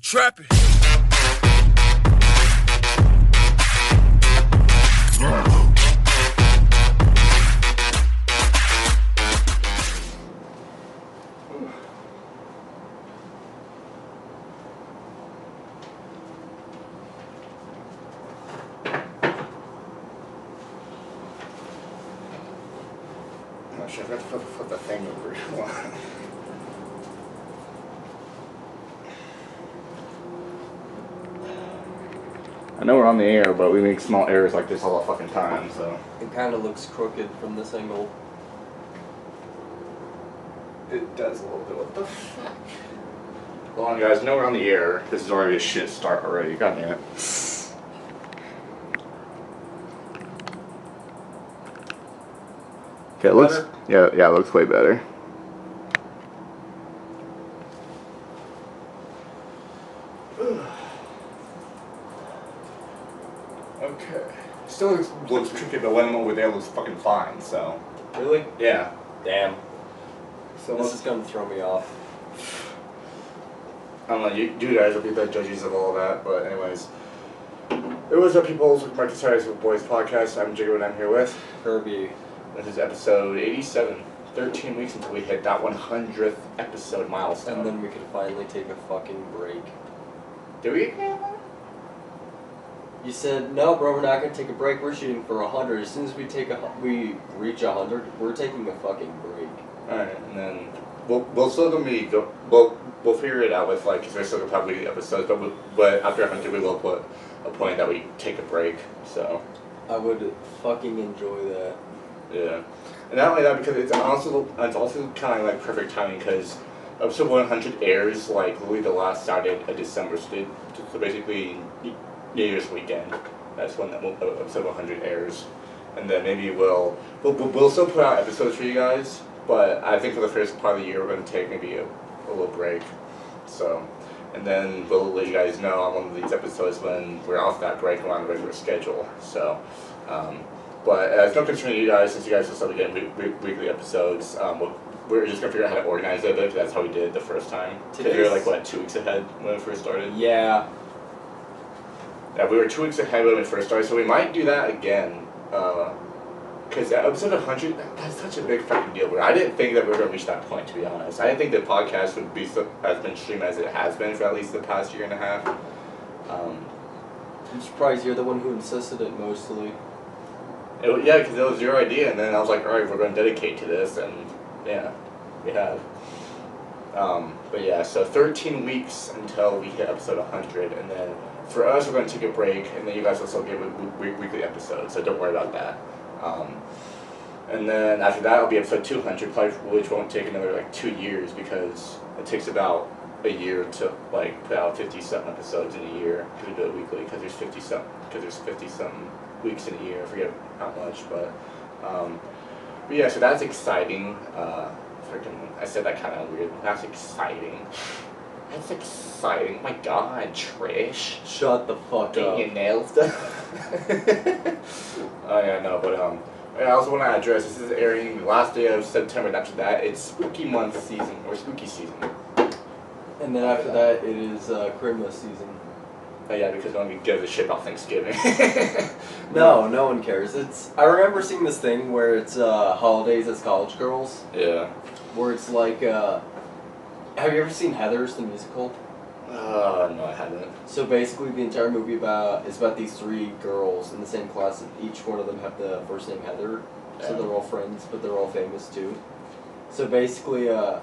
Trapping. Oh shit, I forgot to flip the thing over. I know we're on the air, but we make small errors like this all the fucking time, so. It kind of looks crooked from this angle. It does a little bit. What the fuck? Hold on, guys. I know we're on the air. This is already a shit start already. God damn it. Okay, it looks. Better? Yeah, it looks way better. Okay. Still looks tricky, but one over there looks fucking fine, so. Really? Yeah. Damn. So This is gonna throw me off. I don't know, you guys will be the judges of all that, but anyways. It was a People's Market with Boys podcast. I'm Jigger and I'm here with Kirby. This is episode 87. 13 weeks until we hit that 100th episode milestone. And then we could finally take a fucking break. Did we? You said, no bro, we're not gonna take a break, we're shooting for 100. As soon as we reach 100, we're taking a fucking break. Alright, and then we'll still gonna be we'll figure it out with like, cause there's still gonna probably episodes, but after 100 we will put a point that we take a break. So I would fucking enjoy that. yeah, and not only that, because it's also kind of like perfect timing because episode 100 airs like literally the last Saturday of December, so basically New Year's weekend. That's when episode 100 airs, and then maybe we'll still put out episodes for you guys. But I think for the first part of the year, we're going to take maybe a little break. So, and then we'll let you guys know on one of these episodes when we're off that break and we're on the regular schedule. So, but it's no concern to you guys since you guys will still be getting weekly episodes. We're just going to figure out how to organize it, because that's how we did it the first time. Because we were like, what, 2 weeks ahead when we first started? Yeah. Yeah, we were 2 weeks ahead when we first started, so we might do that again. Because episode 100, that's such a big fucking deal. Where I didn't think that we were going to reach that point, to be honest. I didn't think the podcast would be as mainstream as it has been for at least the past year and a half. I'm surprised you're the one who insisted it mostly. Yeah, because it was your idea, and then I was like, alright, we're going to dedicate to this, and yeah, we have. But yeah, so 13 weeks until we hit episode 100, and then for us, we're going to take a break, and then you guys will still get weekly episodes, so don't worry about that. And then after that, it'll be episode 200, probably, which won't take another like 2 years, because it takes about a year to like put out 50-something episodes in a year, because we do it weekly, because there's 50-something weeks in a year. I forget how much, but yeah, so that's exciting. I said that kind of weird. That's exciting. That's exciting. Oh my God, Trish. Shut the fuck up. Getting your nails done. Oh yeah, no, but I also want to address, this is airing the last day of September, and after that, it's spooky month season, or spooky season. And then after that, it is Christmas season. Oh yeah, because no one gives a shit about Thanksgiving. No one cares. I remember seeing this thing where it's holidays as college girls. Yeah. Where it's like, have you ever seen Heathers, the musical? No, I haven't. So basically, the entire movie is about these 3 girls in the same class, and each one of them have the first name Heather. So they're all friends, but they're all famous too. So basically, the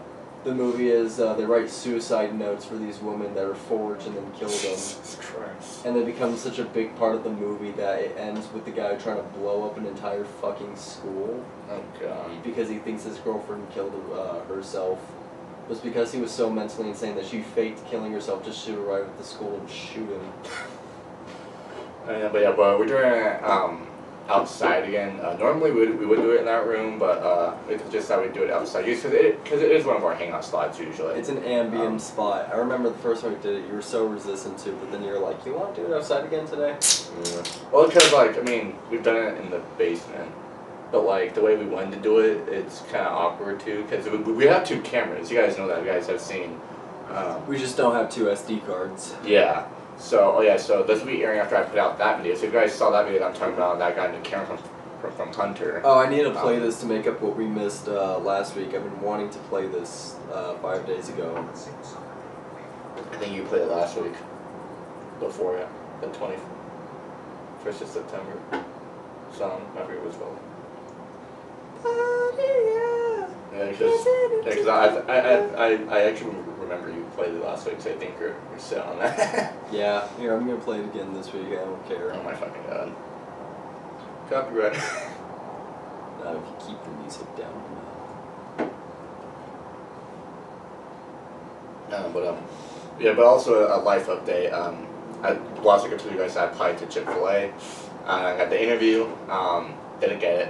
movie is they write suicide notes for these women that are forged and then kill them. Jesus Christ. And they become such a big part of the movie that it ends with the guy trying to blow up an entire fucking school. Oh God. Because he thinks his girlfriend killed herself. It was because he was so mentally insane that she faked killing herself just to arrive at the school and shoot him. But we're doing it outside again. Normally we would do it in that room, but it's just that we do it outside. Because it is one of our hangout spots usually. It's an ambient spot. I remember the first time we did it, you were so resistant to it, but then you're like, you want to do it outside again today? Yeah. Well, because we've done it in the basement. But like the way we wanted to do it, it's kind of awkward too, because we have 2 cameras. You guys know that. You guys have seen We just don't have 2 SD cards. Yeah. So, so this will be airing after I put out that video. So if you guys saw that video that I'm talking about, that guy in the camera from Hunter. Oh, I need to play this to make up what we missed last week. I've been wanting to play this 5 days ago. I think you played it last week. Before it. The 21st of September. Song, I forget what it's called. Yeah, because I actually remember you played it last week, so I think you're set on that. Yeah, here, I'm gonna play it again this week, I don't care. Oh my fucking god. Copyright. If you keep the music down enough. Yeah, but also a life update. Last week I told you guys I applied to Chick-fil-A. I got the interview. Didn't get it.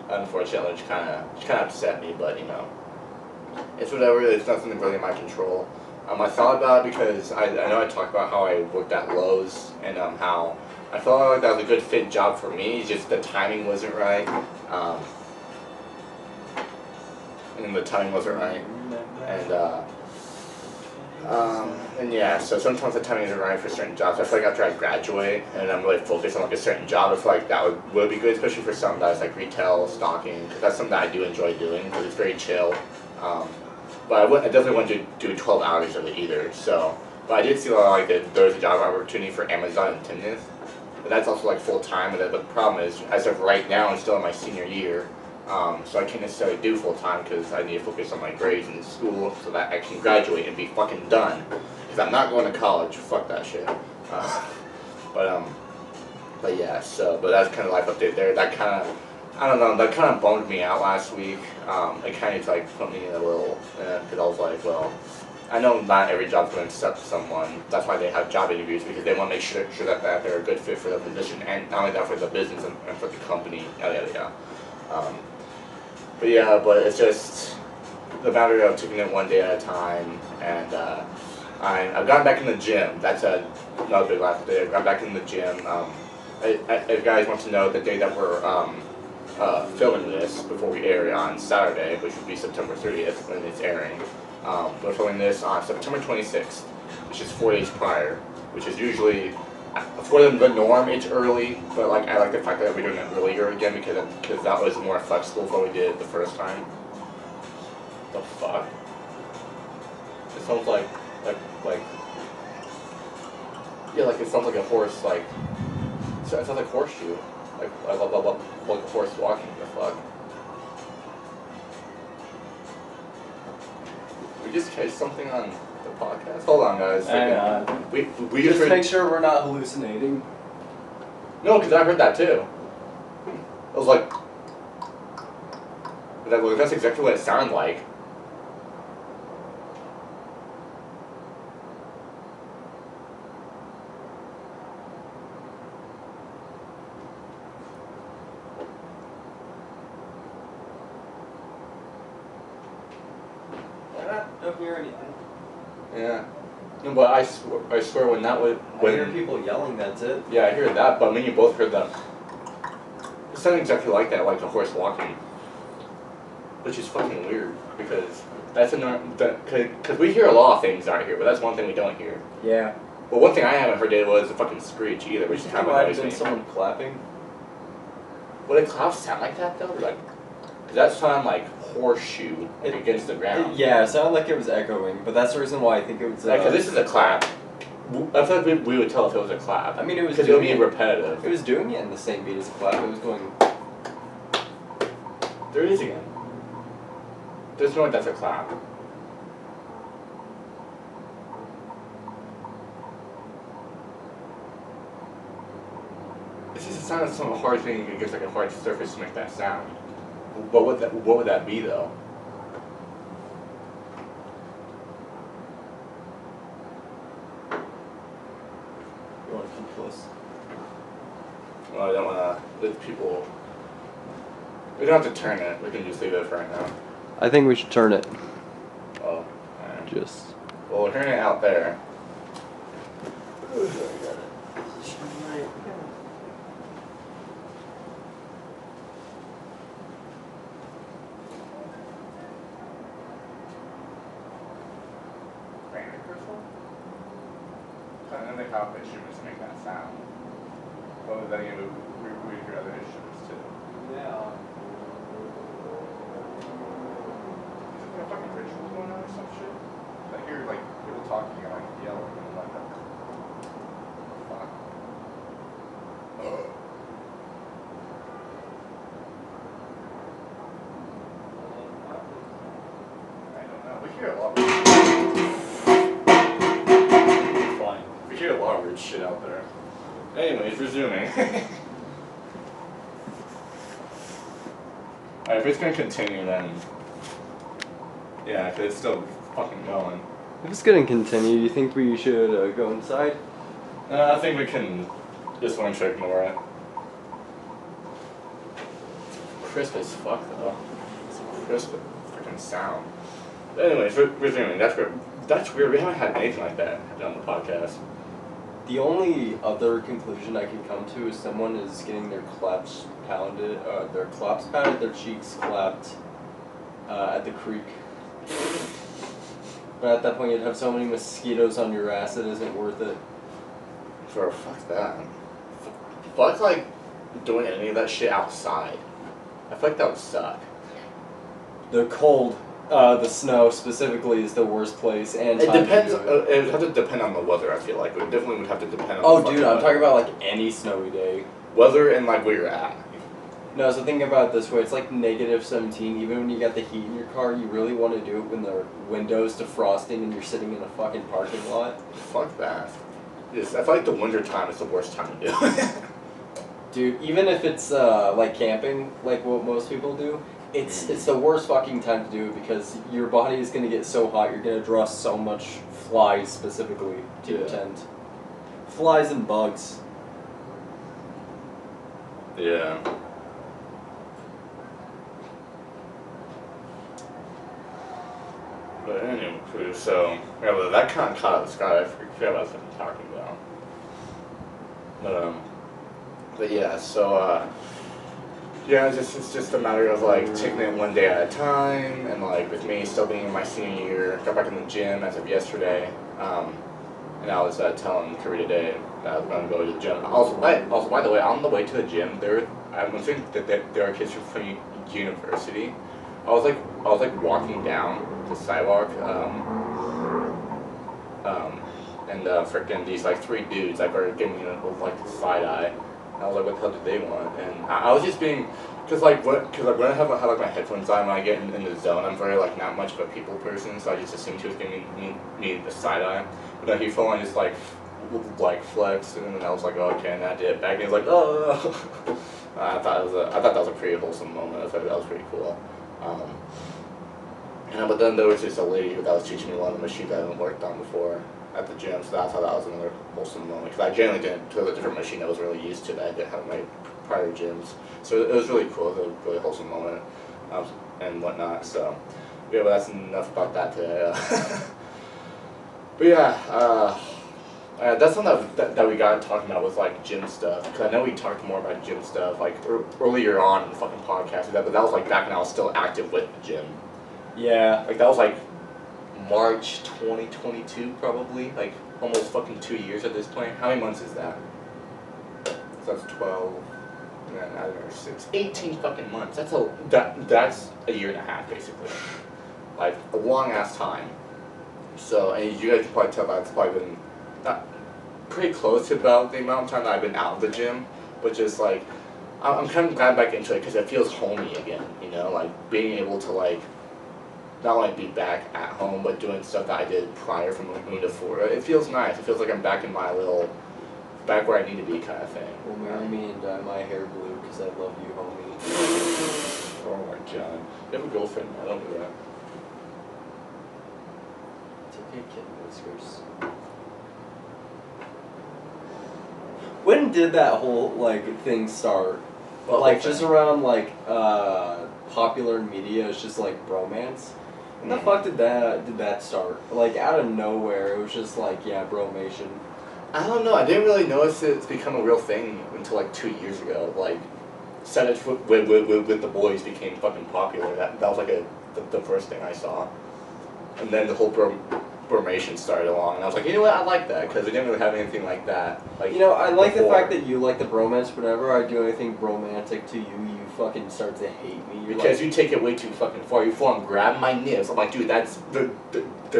Unfortunately, which kind of upset me, but you know, it's whatever. It's nothing really in my control. I thought about it because I know I talked about how I worked at Lowe's and how I felt like that was a good fit job for me. It's just the timing wasn't right. And the timing wasn't right. And yeah, so sometimes the timing isn't right for certain jobs. I feel like after I graduate and I'm really focused on like a certain job, I feel like that would be good, especially for something that's like retail, stocking, because that's something that I do enjoy doing because it's very chill. But I definitely wouldn't do 12 hours of it either. So, but I did see a lot of like there was a job opportunity for Amazon in Timnath, but that's also like full time. And the problem is, as of right now, I'm still in my senior year. So I can't necessarily do full time because I need to focus on my grades in school so that I can graduate and be fucking done. Because I'm not going to college. Fuck that shit. But yeah. So, but that's kind of life update there. That kind of, I don't know. That kind of bummed me out last week. It kind of like put me in a little, because I was like, well, I know not every job's going to accept someone. That's why they have job interviews, because they want to make sure that they're a good fit for the position, and not only that for the business and for the company. Yada yada. But it's just the matter of taking it one day at a time, and I've gotten back in the gym. That's another big life update. I've gotten back in the gym. If you guys want to know, the day that we're filming this before we air it on Saturday, which would be September 30th when it's airing, we're filming this on September 26th, which is 4 days prior, which is usually, for the norm, it's early, but like I like the fact that we're doing it earlier again because that was more flexible than we did it the first time. The fuck? It sounds like yeah, like it sounds like a horse, like it sounds like horseshoe, like a horse walking. The fuck? We just catch something on the podcast. Hold on, guys. Hang on. We just heard, make sure we're not hallucinating. No, because I heard that too. I was like, that's exactly what it sounded like. I don't hear anything. Yeah. No, but I swear when that was I hear people yelling, that's it. Yeah, I hear that, but me and you both heard that. It sounded exactly like that, like a horse walking. Which is fucking weird, because that's because we hear a lot of things out here, but that's one thing we don't hear. Yeah. Well, one thing I haven't heard it was a fucking screech either, which is kind of annoys me. Someone clapping? Would a clap sound like that though? Like, cause that sounded like horseshoe against the ground. Yeah, it sounded like it was echoing, but that's the reason why I think it was. Because this is a clap. I feel like we would tell if it was a clap. I mean, it was because it would be repetitive. It was doing it in the same beat as a clap. It was going. There it is again. There's no way that's a clap. It's just a sound of some hard thing. It gives like a hard surface to make that sound. What would that be though? You want to keep close? Well, I don't want to let people. We don't have to turn it. We can just leave it for right now. I think we should turn it. Oh. Alright. Just. Well, we're turning it out there. trying to think how instruments make that sound. Well, then again, we hear other instruments too. Yeah. Is it a fucking ritual going on or some shit? I hear like people talking and like yelling and like that. Fuck. I don't know. We hear a lot. Fine. We hear a lot of weird shit out there. Anyways, resuming. Alright, if it's gonna continue, then yeah, 'cause it's still fucking going. If it's gonna continue, you think we should go inside? I think we can just one trick ignore it. Crisp as fuck though. It's a crisp freaking sound. But anyways, resuming. That's weird. We haven't had anything like that on the podcast. The only other conclusion I can come to is someone is getting their claps pounded, their cheeks clapped at the creek. But at that point, you'd have so many mosquitoes on your ass, it isn't worth it. Bro, fuck that. Fuck like doing any of that shit outside. I feel like that would suck. The cold, the snow specifically is the worst place, and It time to depends. do it. It would have to depend on the weather. I feel like it definitely would have to depend on. Oh, the dude, I'm talking about like any snowy day. weather and like where you're at. No, so think about it this way, it's like -17, even when you got the heat in your car, you really want to do it when the window's defrosting and you're sitting in a fucking parking lot? Fuck that. Yes, I feel like the winter time is the worst time to do it. Dude, even if it's like camping, like what most people do, it's the worst fucking time to do it because your body is gonna get so hot, you're gonna draw so much flies specifically to your tent. Flies and bugs. Yeah. But anyway, so yeah, but that kind of caught out the sky. I forget what I was talking about. But yeah, so yeah, it's just a matter of like taking it one day at a time, and like with me still being in my senior year, got back in the gym as of yesterday, and I was telling Curry today that I was going to go to the gym. Also, by the way, on the way to the gym, I'm assuming that there are kids from university. I was like walking down the sidewalk, and frickin' these like three dudes like are giving me like the side eye. And I was like, what the hell do they want? And I was just being, cause when I have like my headphones on, when I get in the zone, I'm very like not much of a people person, so I just assumed he was giving me the side eye. But then he full on just like flexed, and then I was like, oh, okay, and I did it back, and he was like, oh. I thought that was a pretty wholesome moment. I thought that was pretty cool. But then there was just a lady that was teaching me one of the machines I haven't worked on before at the gym, so that's how that was another wholesome moment. Because I generally didn't do a different machine I was really used to that I didn't have in my prior gyms. So it was really cool. It was a really wholesome moment and whatnot. So yeah, but that's enough about that today. But yeah, that's something that we got talking about was like gym stuff. Because I know we talked more about gym stuff like earlier on in the fucking podcast, but that was like back when I was still active with the gym. Yeah. Like that was like March 2022 probably, like almost fucking 2 years at this point. How many months is that? So that's 12, and then I don't know, 6, 18 fucking months. That's a year and a half basically. Like a long ass time. So, and you guys can probably tell that it's probably been not pretty close to about the amount of time that I've been out of the gym, but just like I'm kind of glad back into it because it feels homey again, you know, like being able to like not only be back at home, but doing stuff that I did prior from moving to Florida. It feels nice. It feels like I'm back in my back where I need to be kind of thing. Well, marry me and dye my hair blue because I love you, homie. Oh my god. You have a girlfriend? I don't do that. It's okay, kitten whiskers. When did that whole like thing start? What like whole just thing? around like popular media, it's just like bromance. When the fuck did that start? Like out of nowhere, it was just like bromation. I don't know. I didn't really notice it's become a real thing until like 2 years ago. Like, Savage with the boys became fucking popular. That was like the first thing I saw, and then the whole formation started along, and I was like, you know what, I like that because we didn't really have anything like that. Like, You know, I like the before. fact that you like the bromance. Whenever I do anything romantic to you, you fucking start to hate me. You're Because like, you take it way too fucking far. You full on grab my nips. I'm like, dude, that's there's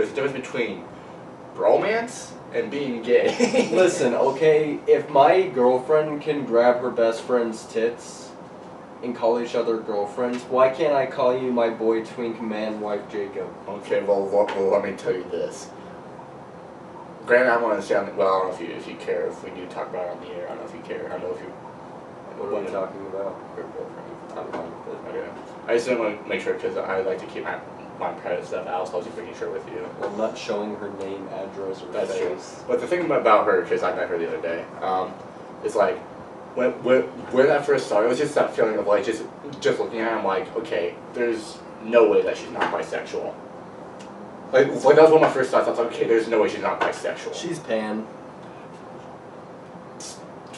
a difference between bromance and being gay. listen, okay, if my girlfriend can grab her best friend's tits and call each other girlfriends, why can't I call you my boy twink man wife Jacob? Okay, well, let me tell you this. Granted, I want to say, well, I don't know if you care if we do talk about it on the air. I don't know if you care. I don't know if you. What are we talking about? Your girlfriend. Okay. I just didn't want to make sure because I like to keep my private stuff out, so I was just making sure with you. I'm not showing her name, address, or That's true. face. But the thing about her, because I met her the other day, is like, when that first started, it was just that feeling of like, just looking at her, I'm like, okay, there's no way that she's not bisexual. Like that was one of my first thoughts. I was like, okay, there's no way she's not bisexual. She's pan.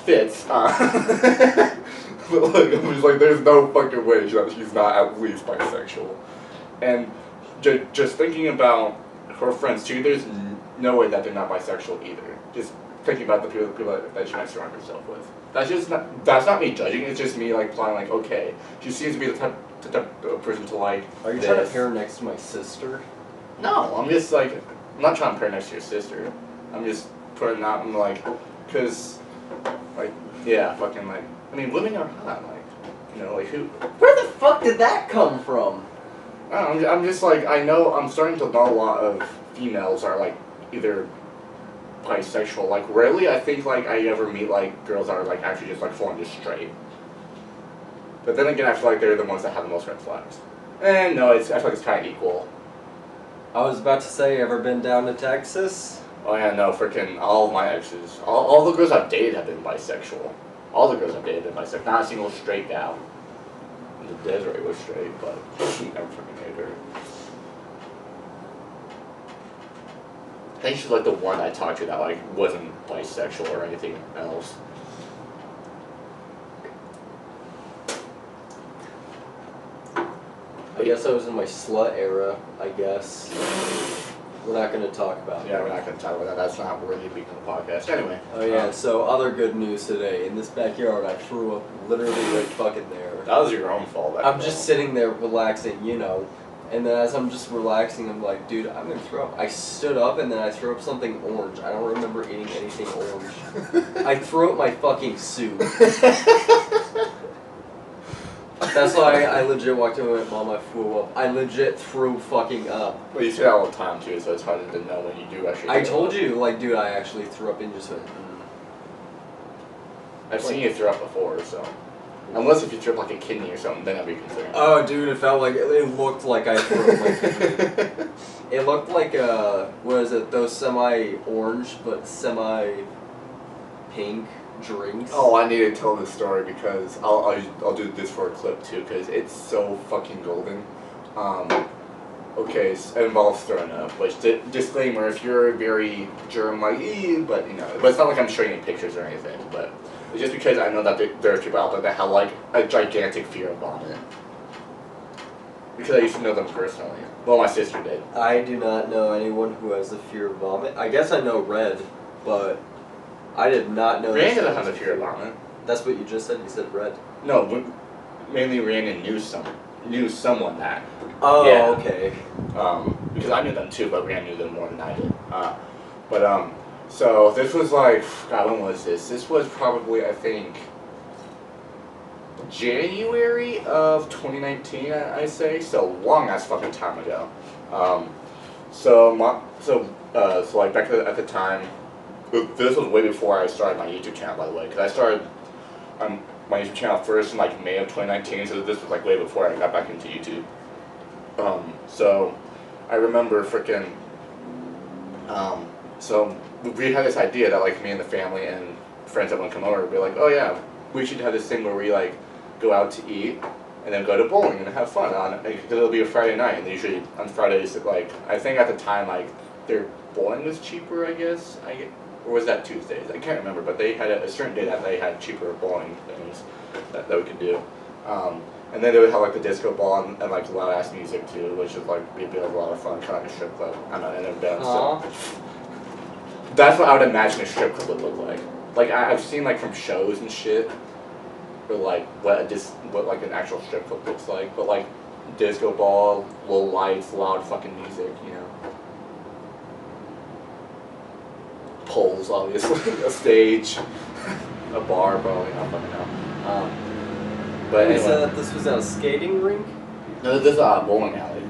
Fits. But like, I'm just like, there's no fucking way she's not at least bisexual. And just thinking about her friends too, there's no way that they're not bisexual either. Just thinking about the people that she might surround herself with. That's not me judging. It's just me like playing like, okay, she seems to be the type of person to like. Are you trying to pair next to my sister? No, I'm just like, I'm not trying to pair next to your sister. I'm just putting out, I'm like, cause, like, yeah, fucking like, I mean, women are hot, like, you know, like who? Where the fuck did that come from? I don't know, I'm just like, I know, I'm starting to know a lot of females are like, either bisexual, like, rarely I think like I ever meet like girls that are like actually just like full on just straight. But then again, I feel like they're the ones that have the most red flags. And no, I feel like it's kind of equal. I was about to say, ever been down to Texas? Oh yeah, no, freaking all of my exes, all the girls I've dated have been bisexual. All the girls I've dated have been bisexual. Not a single straight gal. The Desiree was straight, but never freaking hated her. I think she's like the one I talked to that like wasn't bisexual or anything else. I guess I was in my slut era, I guess. We're not going to talk about Yeah, that. we're not going to talk about that. That's not worthy of being on the podcast. Anyway. Oh yeah, so other good news today. In this backyard, I threw up literally right fucking there. That was your own fault. I'm just sitting there relaxing, you know. And then as I'm just relaxing, I'm like, dude, I'm going to throw up. I stood up and then I threw up something orange. I don't remember eating anything orange. I threw up my fucking soup. That's why I legit walked in and went, Mom, I threw up. I legit threw fucking up. Well, you say that all the time too, so it's hard to know when you do actually. I told you, like, dude, I actually threw up and just went, I've seen you throw up before, so. Unless if you threw up like a kidney or something, then I'd be concerned. Oh, dude, it felt like, it looked like I threw up my kidney. It looked like, what is it, those semi-orange but semi-pink drinks. Oh, I need to tell this story because I'll do this for a clip too because it's so fucking golden. Okay, so it involves throwing up. Which disclaimer: if you're very germ like, but you know, but it's not like I'm showing you pictures or anything. But it's just because I know that there are people out there that have like a gigantic fear of vomit. Because I used to know them personally. Well, my sister did. I do not know anyone who has a fear of vomit. I guess I know Red, but I did not know. Rhiannon doesn't have a fear of vomit. That's what you just said. You said Red. No, mainly Rhiannon knew someone that. Oh, yeah. okay. Because I knew them too, but Rhiannon knew them more than I did. So this was like, God, when was this? This was probably, I think, January of 2019, I say. So long ass fucking time ago. So like back at the time, this was way before I started my YouTube channel, by the way, because I started my YouTube channel first in like May of 2019, so this was like way before I got back into YouTube. So I remember freaking, so we had this idea that like me and the family and friends that would come over would be like, oh yeah, we should have this thing where we like go out to eat and then go to bowling and have fun on it, because it'll be a Friday night, and usually on Fridays, like, I think at the time, like, their bowling was cheaper, I guess, or was that Tuesdays? I can't remember, but they had a certain day that they had cheaper bowling things that we could do. And then they would have like the disco ball and like loud ass music too, which would like be a lot of fun, kind of like a strip club. I don't know, and then so that's what I would imagine a strip club would look like. Like I've seen like from shows and shit, or like what like an actual strip club looks like, but like disco ball, low lights, loud fucking music, you know. Poles, obviously, a stage, a bar, probably. I don't fucking know. But You anyway. said that this was at a skating rink? No, this is a bowling alley.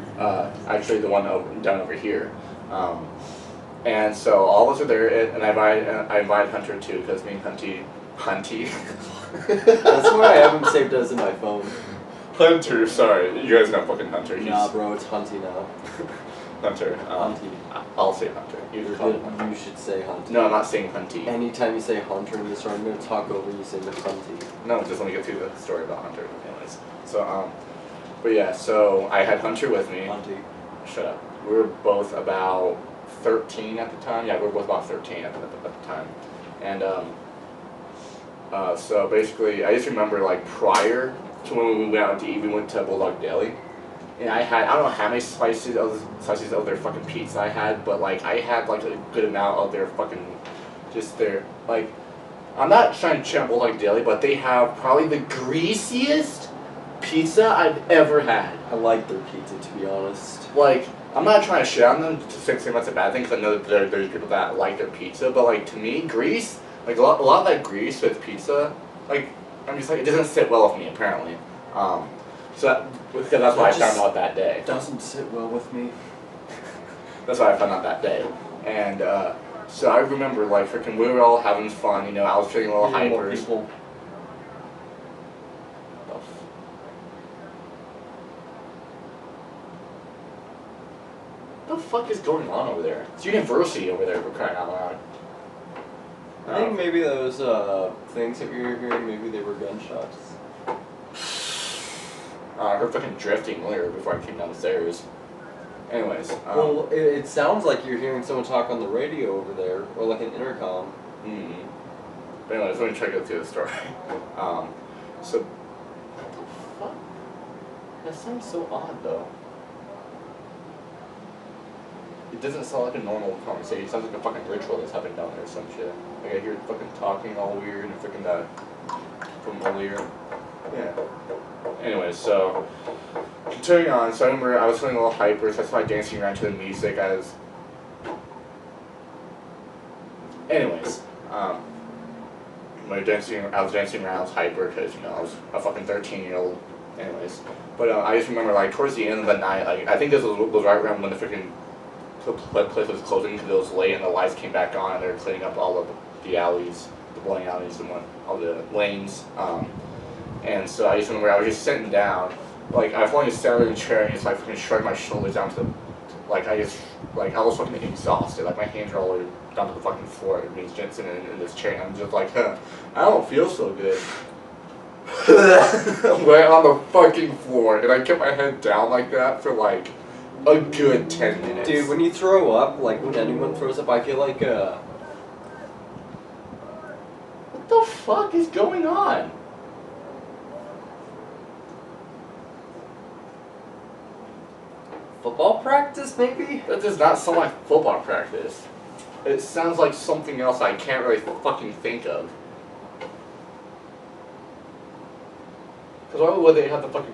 Actually, the one down over here. And so all of us are there, and I invited Hunter too, because me and Hunty. That's why I haven't saved as in my phone. Hunter, sorry, you guys know fucking Hunter. Nah, bro, it's Hunty now. Hunter. Hunty. I'll say Hunter. You just call him Hunter. You should say Hunty. No, I'm not saying Hunty. Anytime you say Hunter in this room, I'm gonna talk over you saying Hunty. No, just let me get through the story about Hunter. Anyways, so but yeah, so I had Hunter with me. Hunty. Shut up. We were both about 13 at the time. Yeah, we were both about 13 at the time. And so basically, I just remember like prior to when we went out to eat, we went to Bulldog Deli. And I don't know how many slices of their fucking pizza I had, but like I had like a good amount of their fucking, just their, like, I'm not trying to champ Bulldog Deli, but they have probably the greasiest pizza I've ever had. I like their pizza, to be honest. Like, I'm not trying to shit on them to say that's a bad thing, because I know that there's people that like their pizza, but like to me, grease, like a lot of that grease with pizza, like, I'm just like, it doesn't sit well with me apparently. Because that's what I found out that day. Doesn't sit well with me. That's what I found out that day. And so I remember like freaking we were all having fun, you know, I was feeling a little hypers. What the fuck is going on over there? It's university over there, for crying out loud. I think maybe those things that we were hearing, maybe they were gunshots. I heard fucking drifting earlier before I came down the stairs. Anyways. Well, it sounds like you're hearing someone talk on the radio over there, or like an intercom. But anyways, let me try to go through the story. So, what the fuck? That sounds so odd though. It doesn't sound like a normal conversation. It sounds like a fucking ritual that's happening down there or some shit. Like I hear it fucking talking all weird and freaking that from earlier. Yeah. Anyways, so continuing on, so I remember I was feeling a little hyper, so I started dancing around to the music as. Anyways, I was dancing around, I was hyper because, you know, I was a fucking 13-year-old. Anyways, but I just remember like towards the end of the night, like I think this was right around when the freaking place was closing because it was late and the lights came back on and they were cleaning up all of the alleys, the bowling alleys and all the lanes. And so I just remember I was just sitting down, like I was only just sitting in a chair and just like fucking shrugged my shoulders down to the, like I was fucking exhausted, like my hands were all the way down to the fucking floor and me just sitting in this chair and I'm just like, I don't feel so good. Right on the fucking floor, and I kept my head down like that for like a good 10 minutes. Dude, when you throw up, like when anyone throws up, I feel like what the fuck is going on? football practice, maybe? That does not sound like football practice. It sounds like something else I can't really fucking think of. Because why would they have the fucking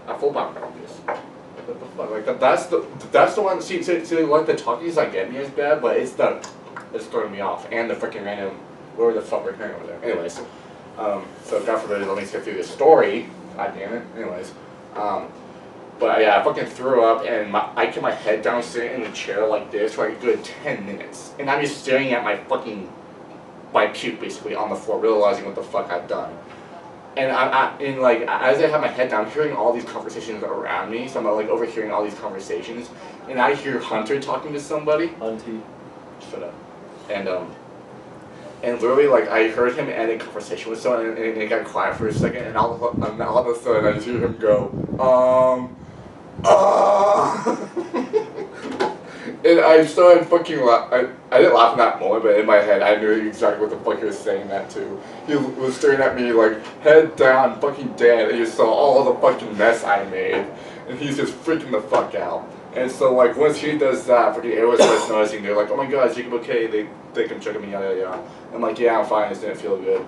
a football practice? What the fuck? Like that's the one. See, like the talkies like get me as bad, but it's throwing me off, and the freaking random where the fuck we're hearing over there. Anyways, so God forbid, let me get through this story. God damn it. Anyways, but yeah, I fucking threw up, and I kept my head down, sitting in the chair like this for like a good 10 minutes, and I'm just staring at my puke basically on the floor, realizing what the fuck I've done. And and like as I have my head down, I'm hearing all these conversations around me, so I'm like overhearing all these conversations, and I hear Hunter talking to somebody. Auntie. Shut up. And literally, like, I heard him end a conversation with someone, and it got quiet for a second, and all of a sudden I just hear him go, and I started fucking I didn't laugh in that moment, but in my head I knew exactly what the fuck he was saying that to. He was staring at me like, head down, fucking dead, and you saw all the fucking mess I made. And he's just freaking the fuck out. And so like once he does that, fucking everyone starts noticing. They're like, oh my god, is Jacob okay? They come checking me, yada yada. I'm like, yeah, I'm fine. I just didn't feel good.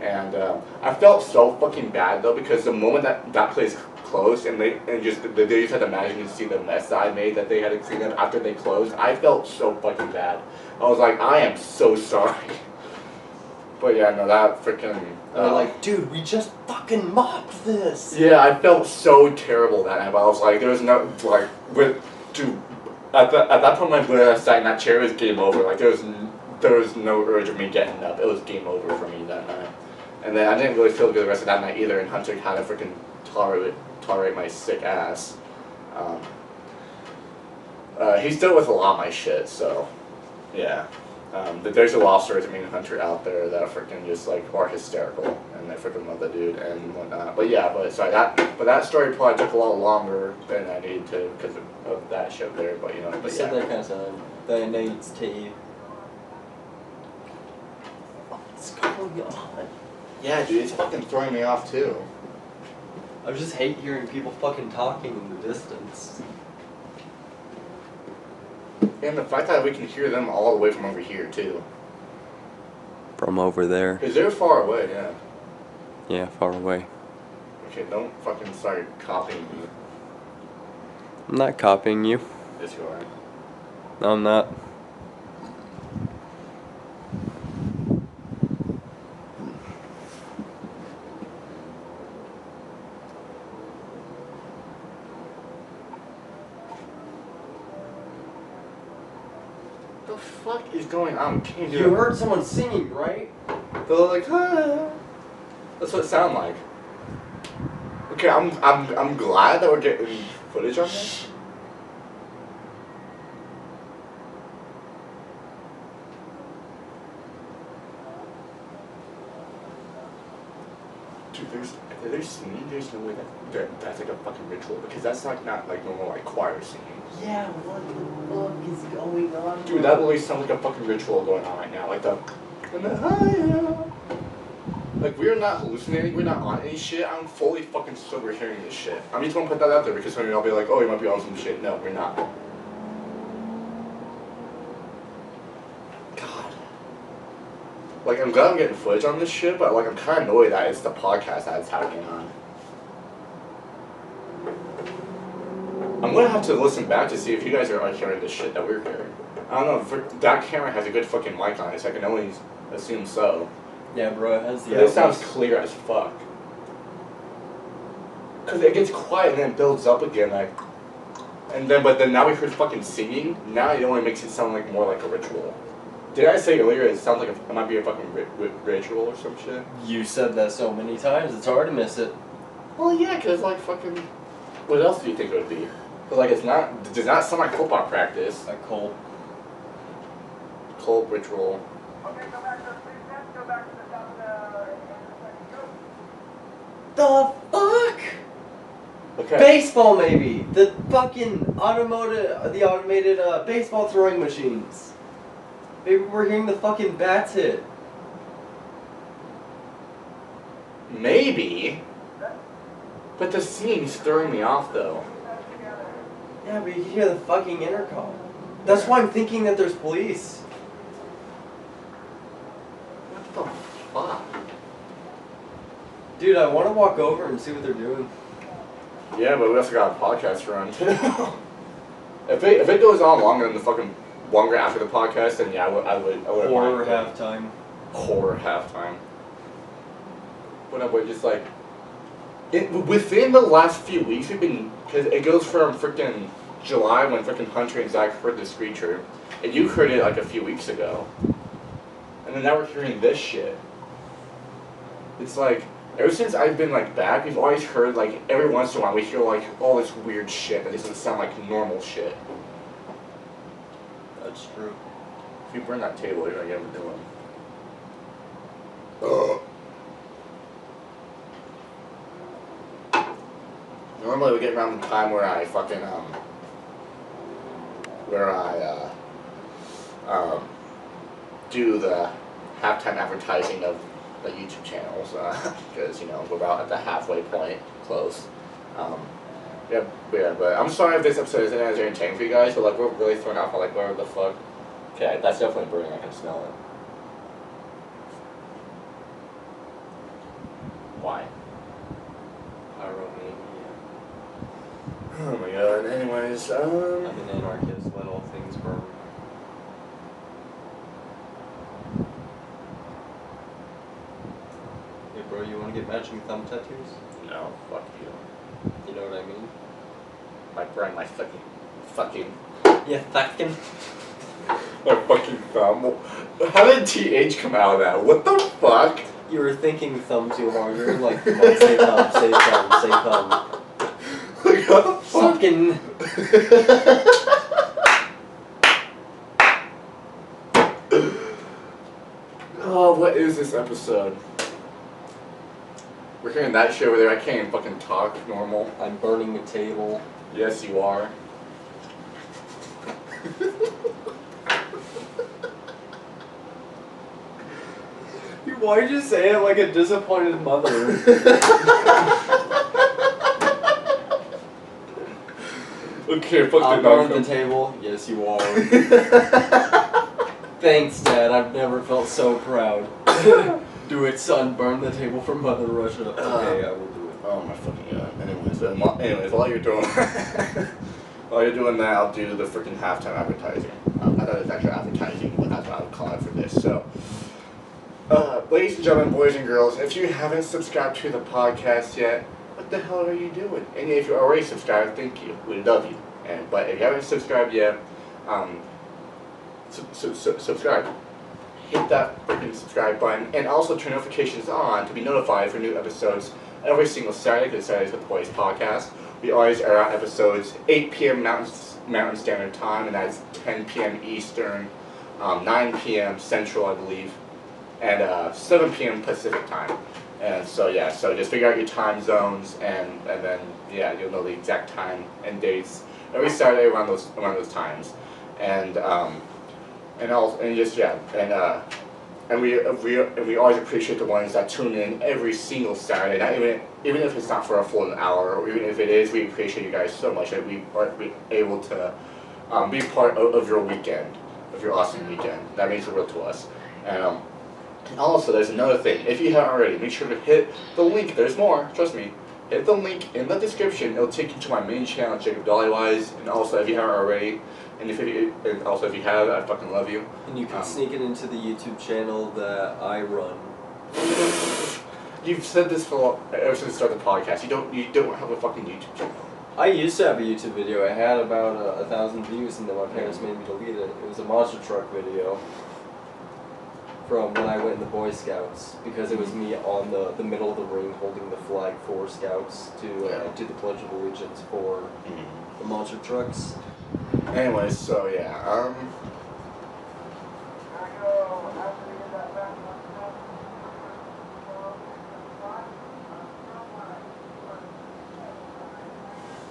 And I felt so fucking bad though, because the moment that place closed and they just had to imagine to see the mess that I made that they had to clean up after they closed, I felt so fucking bad. I was like, I am so sorry. But yeah, no, that freaking. They're like, dude, we just fucking mopped this. Yeah, I felt so terrible that night. But I was like, there was no like dude. At that point, when I sat in that chair, it was game over. Like there was no urge of me getting up. It was game over for me that night. And then I didn't really feel good the rest of that night either. And Hunter had to freaking tolerate my sick ass. He's dealt with a lot of my shit, so yeah. But there's a lot of stories of me and Hunter out there that are freaking just like are hysterical, and I freaking love the dude and whatnot. But yeah, that story probably took a lot longer than I needed to because of that shit there. But you know, but You said that kind of time. That needs to. What's going on? Yeah, dude, it's fucking throwing me off too. I just hate hearing people fucking talking in the distance. And the fact that we can hear them all the way from over here too. From over there. Because they're far away, yeah. Yeah, far away. Okay, don't fucking start copying me. I'm not copying you. Yes, you are. No, I'm not. What the fuck is going on? Can You heard someone singing, right? They're like, ah. That's what it sounds like. Okay, I'm glad that we're getting footage on this. Dude, there's singing. There's no way that's like a fucking ritual, because that's not like normal like choir singing. Yeah, what the fuck is going on? Dude, that really sounds like a fucking ritual going on right now. Like like we're not hallucinating, we're not on any shit. I'm fully fucking sober hearing this shit. I'm just gonna put that out there because somebody will be like, oh, you might be on some shit. No, we're not. God. Like, I'm glad I'm getting footage on this shit, but like I'm kinda annoyed that it's the podcast that it's happening on. I'm gonna have to listen back to see if you guys are hearing this shit that we're hearing. I don't know, if that camera has a good fucking mic on it, so I can only assume so. Yeah, bro, it has the. But it sounds clear as fuck. Cause it gets quiet and then it builds up again, like, but then now we heard fucking singing. Now it only makes it sound like more like a ritual. Did I say earlier it sounds like it might be a fucking ritual or some shit? You said that so many times, it's hard to miss it. Well, yeah, cause like fucking, what else do you think it would be? But like it does not sound like football practice. Like cold. Cold ritual. Okay, go back to the street steps, go back to the top of the The fuck? Okay. Baseball, maybe. The fucking automated baseball throwing machines. Maybe we're hearing the fucking bats hit. Maybe. But the singing's throwing me off though. Yeah, but you can hear the fucking intercom. That's why I'm thinking that there's police. What the fuck? Dude, I want to walk over and see what they're doing. Yeah, but we also got a podcast to run too. if it goes on longer after the podcast, then yeah, I would. Horror halftime. Horror halftime. But we're just like, within the last few weeks we've been, because it goes from freaking July when freaking Hunter and Zach heard the Screecher, and you heard it like a few weeks ago, and then now we're hearing this shit. It's like, ever since I've been like back, we've always heard like every once in a while we hear like all this weird shit that doesn't sound like normal shit. That's true. If you burn that table, you're gonna get a new one. Normally we get around the time where I fucking where I do the halftime advertising of the YouTube channels, because we're about at the halfway point, close. Yeah, but I'm sorry if this episode isn't as entertaining for you guys, but like we're really thrown off. Like, where the fuck? Okay, that's definitely burning. I can smell it. Why? Pyromania. Oh my god. Anyways, I'm an anarchist. Let all things burn. Hey, bro, you want to get matching thumb tattoos? no, fuck you. You know what I mean? Like burn my fucking. Yeah, fucking. My fucking thumb. How did TH come out of that? What the fuck? You were thinking thumb too hard. You're like, come on, say thumb, say thumb, say thumb. Like, how the fuck? Fucking. Oh, what is this episode? We're hearing that shit over there. I can't even fucking talk normal. I'm burning the table. Yes, you are. Why'd you say it like a disappointed mother? Okay, fuck I'll the burn the dog. table. Yes, you are. Thanks, Dad. I've never felt so proud. Do it, son. Burn the table for Mother Russia. Okay, I will do it. Oh my fucking god. Anyways, while you're doing that, I'll do the freaking halftime advertising. I thought it was actually advertising, but that's what I would call it for this. So, ladies and gentlemen, boys and girls, if you haven't subscribed to the podcast yet, what the hell are you doing? And if you're already subscribed, thank you. We love you. But if you haven't subscribed yet, subscribe. Hit that freaking subscribe button, and also turn notifications on to be notified for new episodes every single Saturday, because Saturdays with the Boys podcast. We always air out episodes 8 p.m. Mountain Standard Time, and that's 10 p.m. Eastern, 9 p.m. Central, I believe, and 7 p.m. Pacific time. And so yeah, so just figure out your time zones, and then yeah, you'll know the exact time and dates every Saturday around those times, and we always appreciate the ones that tune in every single Saturday. Not even if it's not for a full hour, or even if it is, we appreciate you guys so much that we are able to be part of your weekend, of your awesome weekend. That means the world to us. And also, there's another thing. If you haven't already, make sure to hit the link. There's more. Trust me. Hit the link in the description. It'll take you to my main channel, Jacob Dollywise. And also, if you haven't already, and if you have, I fucking love you. And you can sneak it into the YouTube channel that I run. You've said this for ever since the start of the podcast. You don't have a fucking YouTube channel. I used to have a YouTube video. I had about 1,000 views, and then my parents made me delete it. It was a monster truck video from when I went in the Boy Scouts, because it was me on the middle of the ring holding the flag for Scouts to do the Pledge of Allegiance for the monster trucks. Anyways, so yeah, There we go. After we get that back,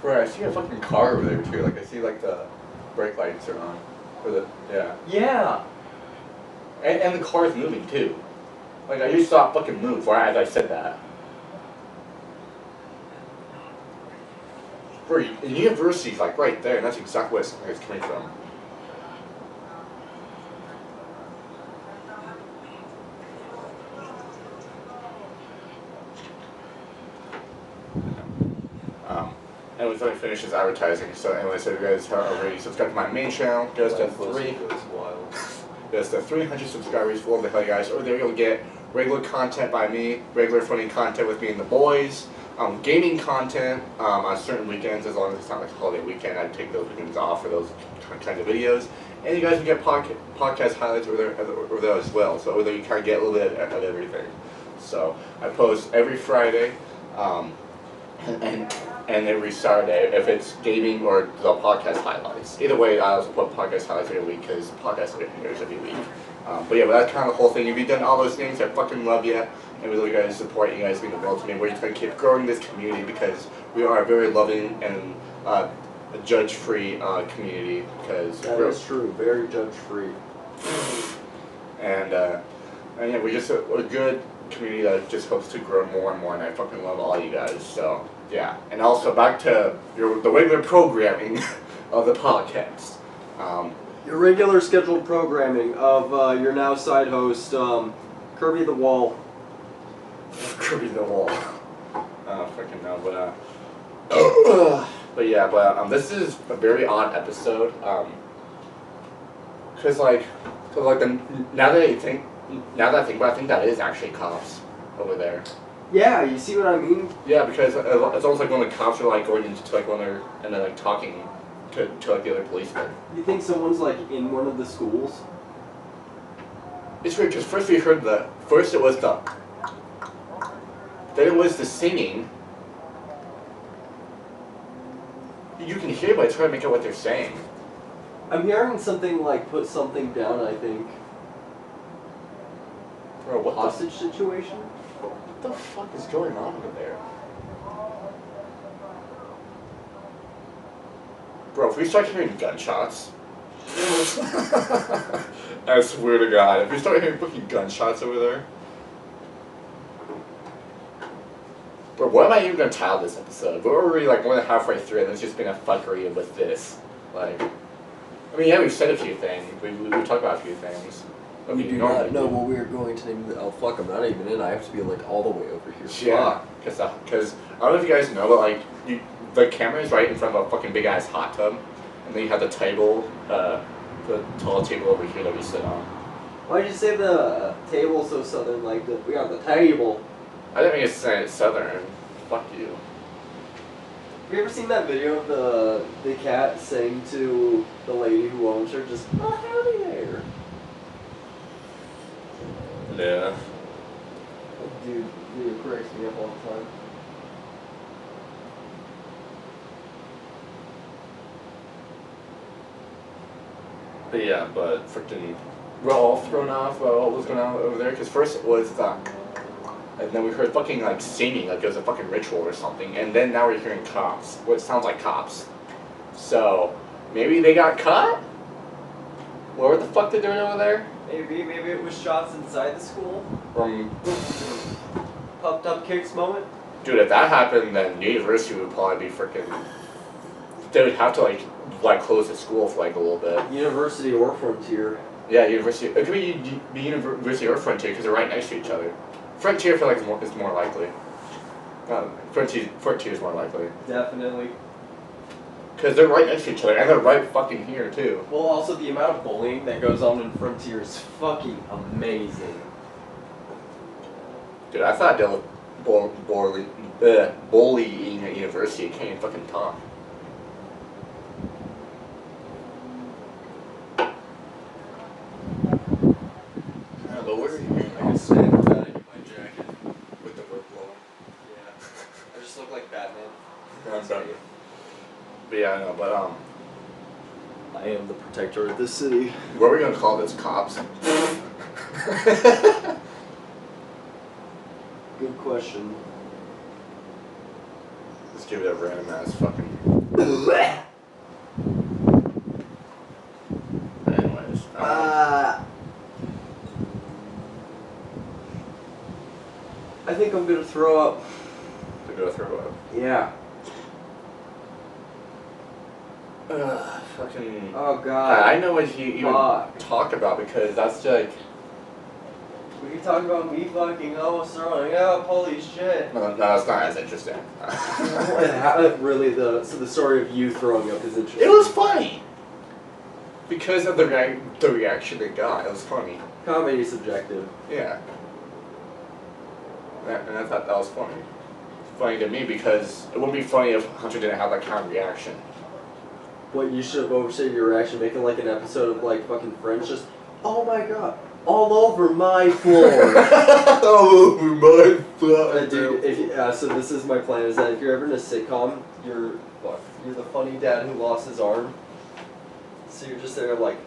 right, I see a fucking car over there too. Like I see like the brake lights are on. Yeah. And the car is moving too. Like I just saw it fucking move right as I said that. Bro, the university's like right there, and that's exactly where it's coming from. Anyways, let me finish this advertising. So anyway, so if you guys have already subscribed to my main channel, goes to 300 subscribers. Love the hell you guys. Over there you'll get regular content by me, regular funny content with me and the boys, gaming content on certain weekends, as long as it's not like a holiday weekend. I take those weekends off for those kinds of videos. And you guys will get podcast highlights over there as well. So over there you kind of get a little bit of everything. So I post every Friday, and every Saturday if it's gaming or the podcast highlights. Either way, I also put podcast highlights every week because podcasts are getting news every week. But yeah, but that's kind of the whole thing. If you've done all those things, I fucking love you. And we love you guys' support. You guys mean the world to me. We're just going to keep growing this community because we are a very loving and judge-free community because That is true. Very judge-free. and yeah, we're just a good community that just hopes to grow more and more, and I fucking love all you guys. So yeah, and also back to the regular programming of the podcast. Your regular scheduled programming of your now side host, Kirby the Wall. Kirby the Wall. Freaking no, but yeah, this is a very odd episode. Cause like now that I think about it, I think that is actually cops over there. Yeah, you see what I mean? Yeah, because it's almost like when the cops are like going into like when they're and then like talking to like the other policemen. You think someone's like in one of the schools? It's weird because first we heard first it was then it was the singing. You can hear, but it's hard to make out what they're saying. I'm hearing something like put something down, I think. Bro, what Hostage situation? What the fuck is going on over there? Bro, if we start hearing gunshots, I swear to God, if we start hearing fucking gunshots over there, bro, what am I even gonna title this episode? We're already like more than halfway through, and it's just been a fuckery with this. Like, I mean, yeah, we've said a few things. We talked about a few things. We do not know what we are going to name. Oh fuck! I'm not even in. I have to be like all the way over here. Yeah, because I don't know if you guys know, but like the camera is right in front of a fucking big ass hot tub, and then you have the table, the tall table over here that we sit on. Why'd you say the table so southern like that? We got the table. I didn't mean to say it southern. Fuck you. Have you ever seen that video of the cat saying to the lady who owns her, just, oh, howdy there? Yeah. Dude cracks me up all the time. But yeah, freaking, we're all thrown off by what was going on over there. Because first it was and then we heard fucking like singing, like it was a fucking ritual or something. And then now we're hearing cops, which sounds like cops. So maybe they got caught. What the fuck they doing over there? Maybe it was shots inside the school. Pumped up kicks moment. Dude, if that happened, then the university would probably be freaking. They would have to like close the school for like a little bit. University or Frontier. Yeah, university. It could be university or Frontier because they're right next to each other. Frontier, I feel like is more likely. Frontier is more likely. Definitely. Because they're right next to each other, and they're right fucking here, too. Well, also, the amount of bullying that goes on in Frontier is fucking amazing. Dude, I thought they were bullying at university. Can't even fucking talk. But what are you hearing? I can stand without it in my jacket. With the wind blowing. Yeah. I just look like Batman. I'm sorry. But yeah, I know, but I am the protector of this city. what are we gonna call this? Cops? Good question. Let's give it a random ass fucking. Anyways. I think I'm gonna throw up. To go through it. Yeah. Fucking. Oh god. I know what you even Fuck. talk about because that's like. We can talk about me fucking almost throwing up. Holy shit. No, that's not as interesting. Really, the story of you throwing up is interesting. It was funny. Because of the reaction it got, it was funny. Comedy is subjective. Yeah. And I thought that was funny. Funny to me because it wouldn't be funny if Hunter didn't have that kind of reaction. What, you should have overstated your reaction, making like an episode of like fucking Friends, just, oh my god, all over my floor. All over my floor. Dude, so this is my plan, is that if you're ever in a sitcom, you're the funny dad who lost his arm. So you're just there like,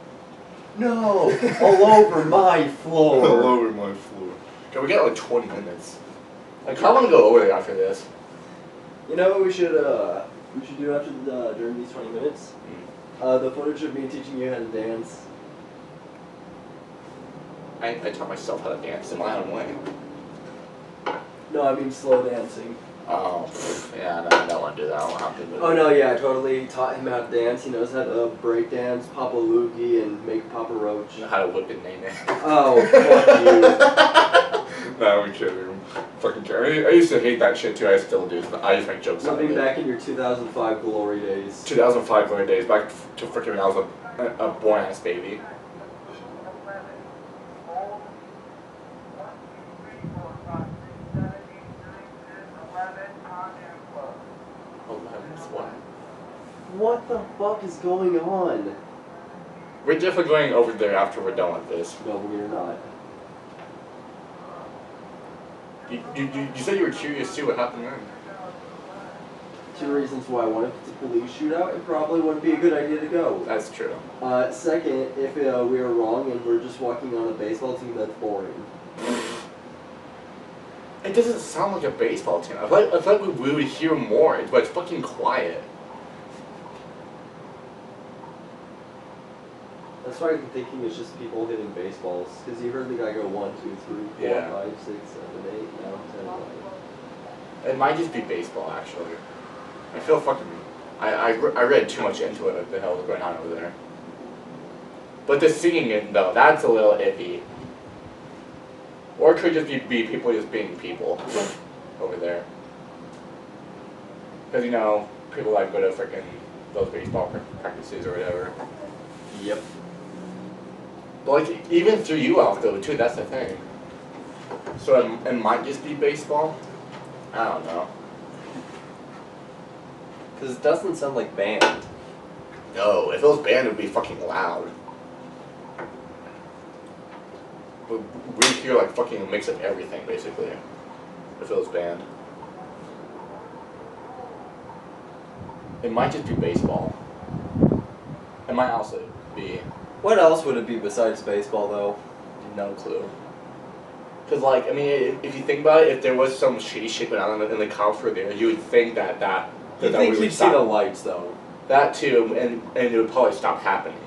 no, all over my floor. All over my floor. Okay, we got like 20 minutes. Like, how long to go over there after this? You know, we should we should do after during these 20 minutes. The footage of me teaching you how to dance. I taught myself how to dance in my own way. No, I mean slow dancing. Oh, yeah, no, I don't want to do that. I don't have to do Oh no, yeah, I totally taught him how to dance. He knows how to break dance, Papa Loogie, and make Papa Roach. How to whip and name it. Oh, fuck No, I'm kidding. Fucking care. I used to hate that shit too. I still do. I just make jokes you. out of Living it. back in your 2005 glory days. 2005 glory days, back to freaking when I was a born ass baby. 11's what? What the fuck is going on? We're definitely going over there after we're done with this. No, we're not. You said you were curious too. What happened then? 2 reasons why. One, if it's a police shootout, it probably wouldn't be a good idea to go. That's true. Second, if we are wrong and we're just walking on a baseball team, that's boring. It doesn't sound like a baseball team. I feel like we would hear more, but it's fucking quiet. That's why I'm thinking it's just people hitting baseballs. Because you heard the guy go 1, 2, 3, 4, Yeah. 5, 6, 7, 8, 9, 10, 11. It might just be baseball, actually. I feel fucking... I read too much into it, what the hell was going on over there. But the singing it, though, that's a little iffy. Or it could just be people just being people over there. Because, you know, people like go to freaking those baseball practices or whatever. Yep. But, like, even through you out, though, too, that's the thing. So it might just be baseball? I don't know. Because it doesn't sound like band. No, if it was band, it would be fucking loud. We hear like fucking a mix of everything, basically. If it was band. It might just be baseball. It might also be... What else would it be besides baseball, though? No clue. Because, like, I mean, if you think about it, if there was some shady shit going on and the cops were there, you would think that You think you'd see the lights, though? That too, and it would probably stop happening.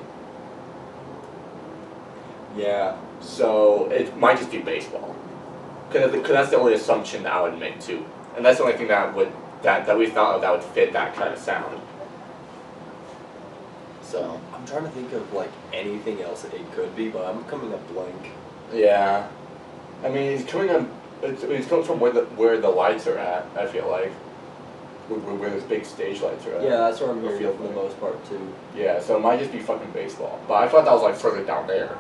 Yeah. So it might just be baseball, because that's the only assumption that I would make too, and that's the only thing that we thought of that would fit that kind of sound. So I'm trying to think of, like, anything else that it could be, but I'm coming up blank. yeah, I mean it's coming from where the lights are at. I feel like where those big stage lights are at. Yeah, that's where I'm hearing feel it for the like. most part, too. Yeah, so it might just be fucking baseball, but I thought that was like further down there.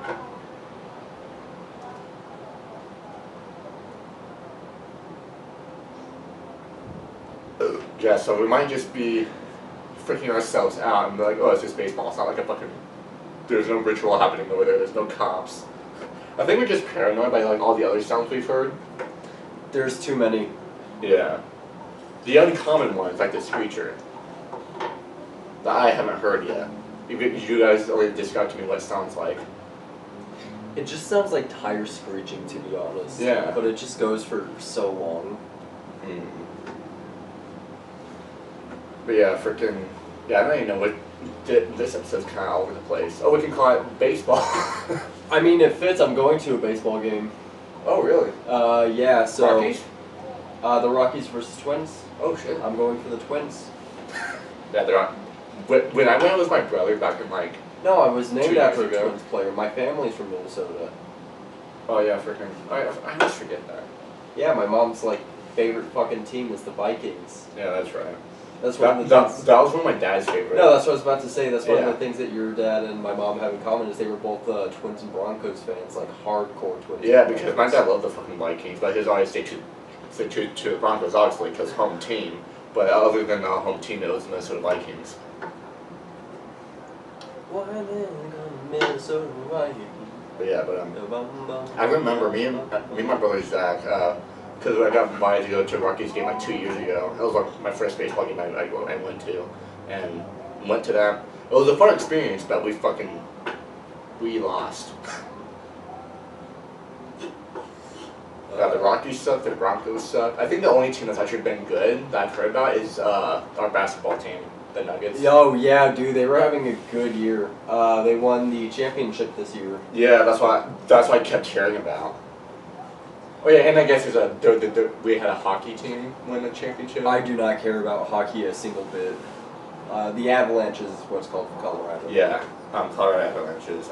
Yeah, so we might just be freaking ourselves out and be like, oh, it's just baseball. It's not like a fucking... There's no ritual happening over there. There's no cops. I think we're just paranoid by like all the other sounds we've heard. There's too many. Yeah. The uncommon ones, like the screecher, that I haven't heard yet. You guys already described to me what it sounds like. It just sounds like tires screeching, to be honest. Yeah. But it just goes for so long. Mm. But yeah, freaking... Yeah, I don't even know what... This episode's kind of all over the place. Oh, we can call it baseball. I mean, it fits. I'm going to a baseball game. Oh, really? Yeah, so... Rockies? The Rockies versus Twins. Oh, shit. I'm going for the Twins. Yeah, they're on... When I went with my brother back in, like... No, I was named 2 years after a ago. Twins player. My family's from Minnesota. Oh, yeah, freaking... I always forget that. Yeah, my mom's, like, favorite fucking team is the Vikings. Yeah, that's right. That's one of the That things... was one of my dad's favorite. No, that's what I was about to say. That's one of Yeah. the things that your dad and my mom have in common is they were both Twins and Broncos fans, like hardcore Twins. Yeah, and because my Broncos. dad loved the fucking Vikings, but his always stayed to the Broncos, obviously, because home team. But other than the home team, it was the Minnesota Vikings. Minnesota Vikings. But yeah, I remember me and my brother Zach, because I got invited to go to a Rockies game like 2 years ago. That was like my first baseball game I went to, and went to that. It was a fun experience, but we lost. The Rockies suck, the Broncos suck. I think the only team that's actually been good that I've heard about is our basketball team, the Nuggets. Oh yeah, dude, they were having a good year. They won the championship this year. Yeah, that's what I kept hearing about. Oh yeah, and I guess we had a hockey team win the championship. I do not care about hockey a single bit. The Avalanches is what's called for Colorado. Yeah, Colorado Avalanches.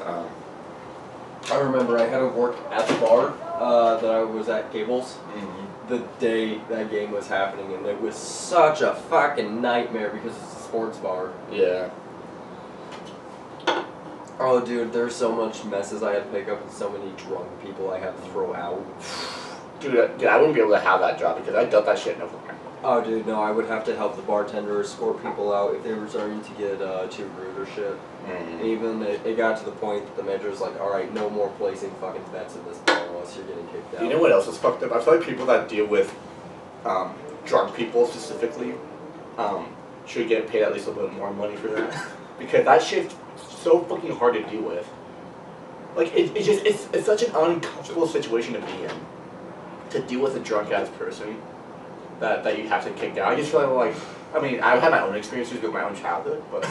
I remember I had to work at the bar that I was at Gables the day that game was happening, and it was such a fucking nightmare because it's a sports bar. Yeah. Oh, dude, there's so much messes I had to pick up and so many drunk people I had to throw out. Dude, I wouldn't be able to have that job because I dealt that shit no. Oh, dude, no, I would have to help the bartender escort people out if they were starting to get too rude or shit. And even it got to the point that the manager was like, alright, no more placing fucking bets in this bar unless you're getting kicked out. You know what else is fucked up? I feel like people that deal with drunk people specifically should get paid at least a little bit more money for that. Because that shit's so fucking hard to deal with. Like, it's such an uncomfortable situation to be in. To deal with a drunk ass person that you have to kick out. I just feel like, I mean, I've had my own experiences with my own childhood, but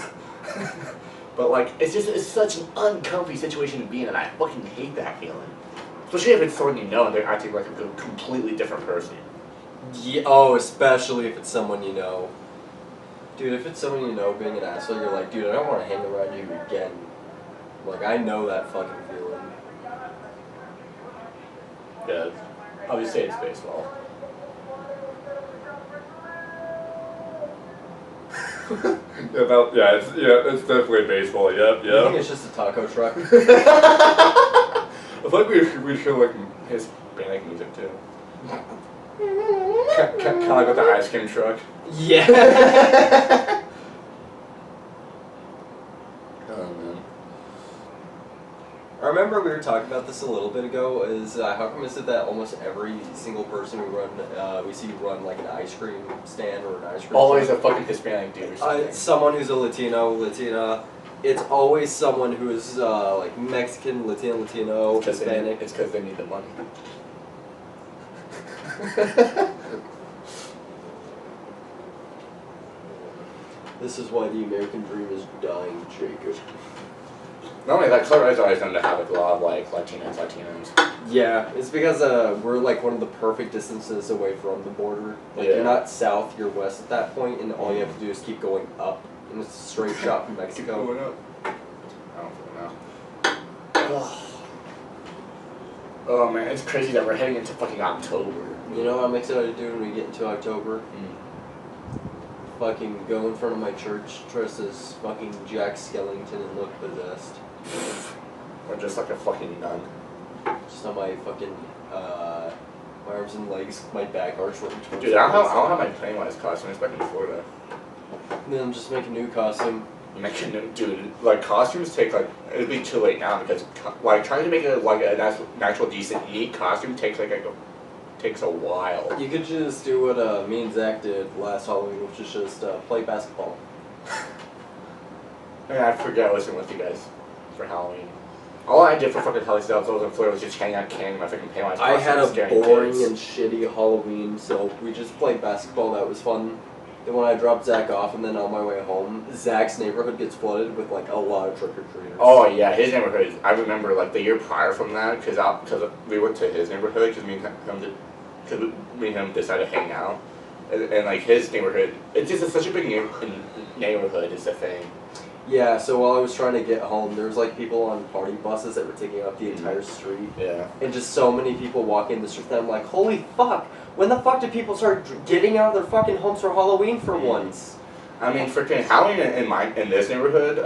but like, it's such an uncomfy situation to be in, and I fucking hate that feeling. Especially if it's someone you know and they're acting like a completely different person. Yeah, oh, especially if it's someone you know. Dude, if it's someone you know being an asshole, you're like, dude, I don't want to hang around you again. Like, I know that fucking feeling. Yeah, obviously it's baseball. It's definitely baseball. Yep, I think it's just a taco truck. I feel like we should like Hispanic music too. Kind of like with the ice cream truck. Yeah. Oh man. I remember we were talking about this a little bit ago. Is how come is it that almost every single person we see run like an ice cream stand or an ice cream? Always truck? a fucking Hispanic dude or something. It's someone who's a Latino, Latina. It's always someone who is like Mexican, Latino, Hispanic. It's because they need the money. This is why the American dream is dying, Jacob. Not only that, Coloride's always known to have like, a lot of like Latinos. Yeah, it's because we're like one of the perfect distances away from the border. Like Yeah. you're not south, you're west at that point, and all you have to do is keep going up, and it's a straight shot from Mexico. Going up. I don't fucking know. Oh man, it's crazy that we're heading into fucking October. You know what I'm excited to do when we get into October? Fucking go in front of my church dressed as fucking Jack Skellington and look possessed. Or just like a fucking nun. Just on my fucking, my arms and legs, my back arch working towards Dude, I don't have my Dollywise costume. It's back in Florida. And then just make a new costume. Dude, like costumes take like, it'd be too late now because like trying to make an actual decent neat costume takes a while. You could just do what me and Zach did last Halloween, which is just play basketball. I mean, I forget I wasn't with you guys for Halloween. All I did for fucking Halloween I was in Florida was just hang out candy my fucking Dollywise costume. I had a scaring boring kids. and shitty Halloween, so we just played basketball. That was fun. Then when I dropped Zach off, and then on my way home, Zach's neighborhood gets flooded with like a lot of trick or treaters. Oh yeah, his neighborhood. I remember like the year prior from that because we went to his neighborhood because me and him decided to hang out, and like his neighborhood, it's just such a big neighborhood. Is the thing. Yeah, so while I was trying to get home, there was like people on party buses that were taking up the entire street. Yeah. And just so many people walking the street. And I'm like, holy fuck! When the fuck did people start getting out of their fucking homes for Halloween for once? I mean, freaking Halloween in this neighborhood,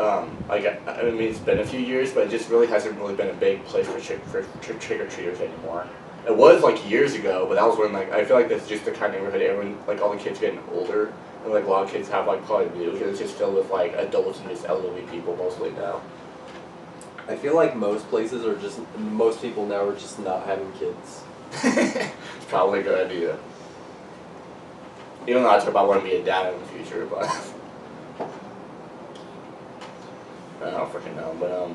like I mean, it's been a few years, but it just really hasn't really been a big place for trick or treaters anymore. It was like years ago, but that was when like I feel like that's just the kind of neighborhood everyone like all the kids getting older. And like a lot of kids have like probably new because it's just filled with like adults and just elderly people mostly now. I feel like most people now are just not having kids. It's probably a good idea. Even though I talk about wanting to be a dad in the future, but I don't freaking know. But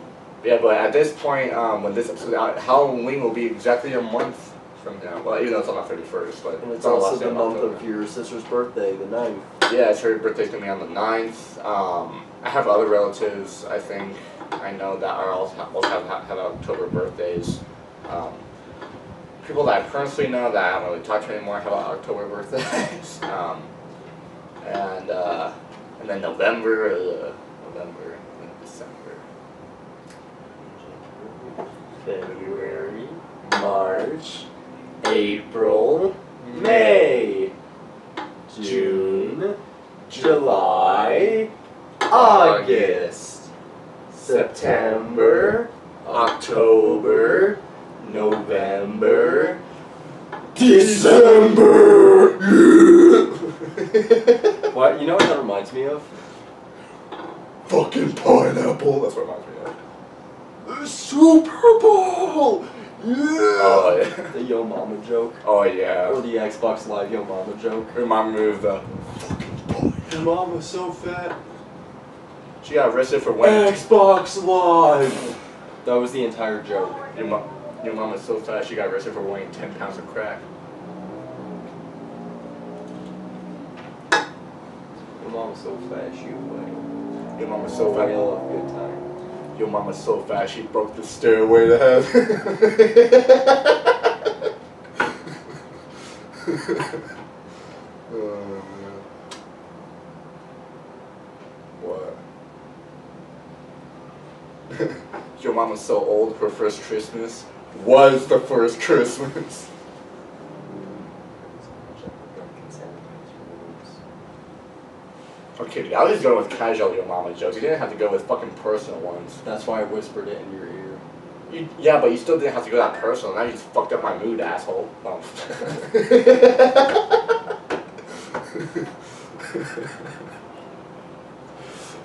yeah, but at this point, when this episode out, Halloween will be exactly a month Yeah, well, even though it's on the 31st, but And it's on the also last day the month October. of your sister's birthday, the 9th. Yeah, her birthday's gonna be on the 9th. I have other relatives, I think, I know that are also have October birthdays. People that I personally know that I don't really talk to anymore have October birthdays. And then November, and December. February, March, April, May, June, July, August, September, October, November, December. What? You know what that reminds me of? Fucking pineapple. That's what it reminds me of. The Super Bowl. Yeah. Oh yeah. The Yo Mama joke. Oh yeah. Or the Xbox Live Yo Mama joke. Remind me of the fucking pineapple. Your mama's so fat. She got arrested for weighing. Xbox Live. That was the entire joke. Your mom is so fat she got arrested for weighing 10 pounds of crack. Your mama's so fat she away. Your mom is so I fat. love good time. Your mom is so fat she broke the stairway to heaven. Oh man. What? Your mom was so old, her first Christmas was the first Christmas. Okay, dude, I was just going with casual Your Mama jokes. You didn't have to go with fucking personal ones. That's why I whispered it in your ear. Yeah, but you still didn't have to go that personal. Now you just fucked up my mood, asshole.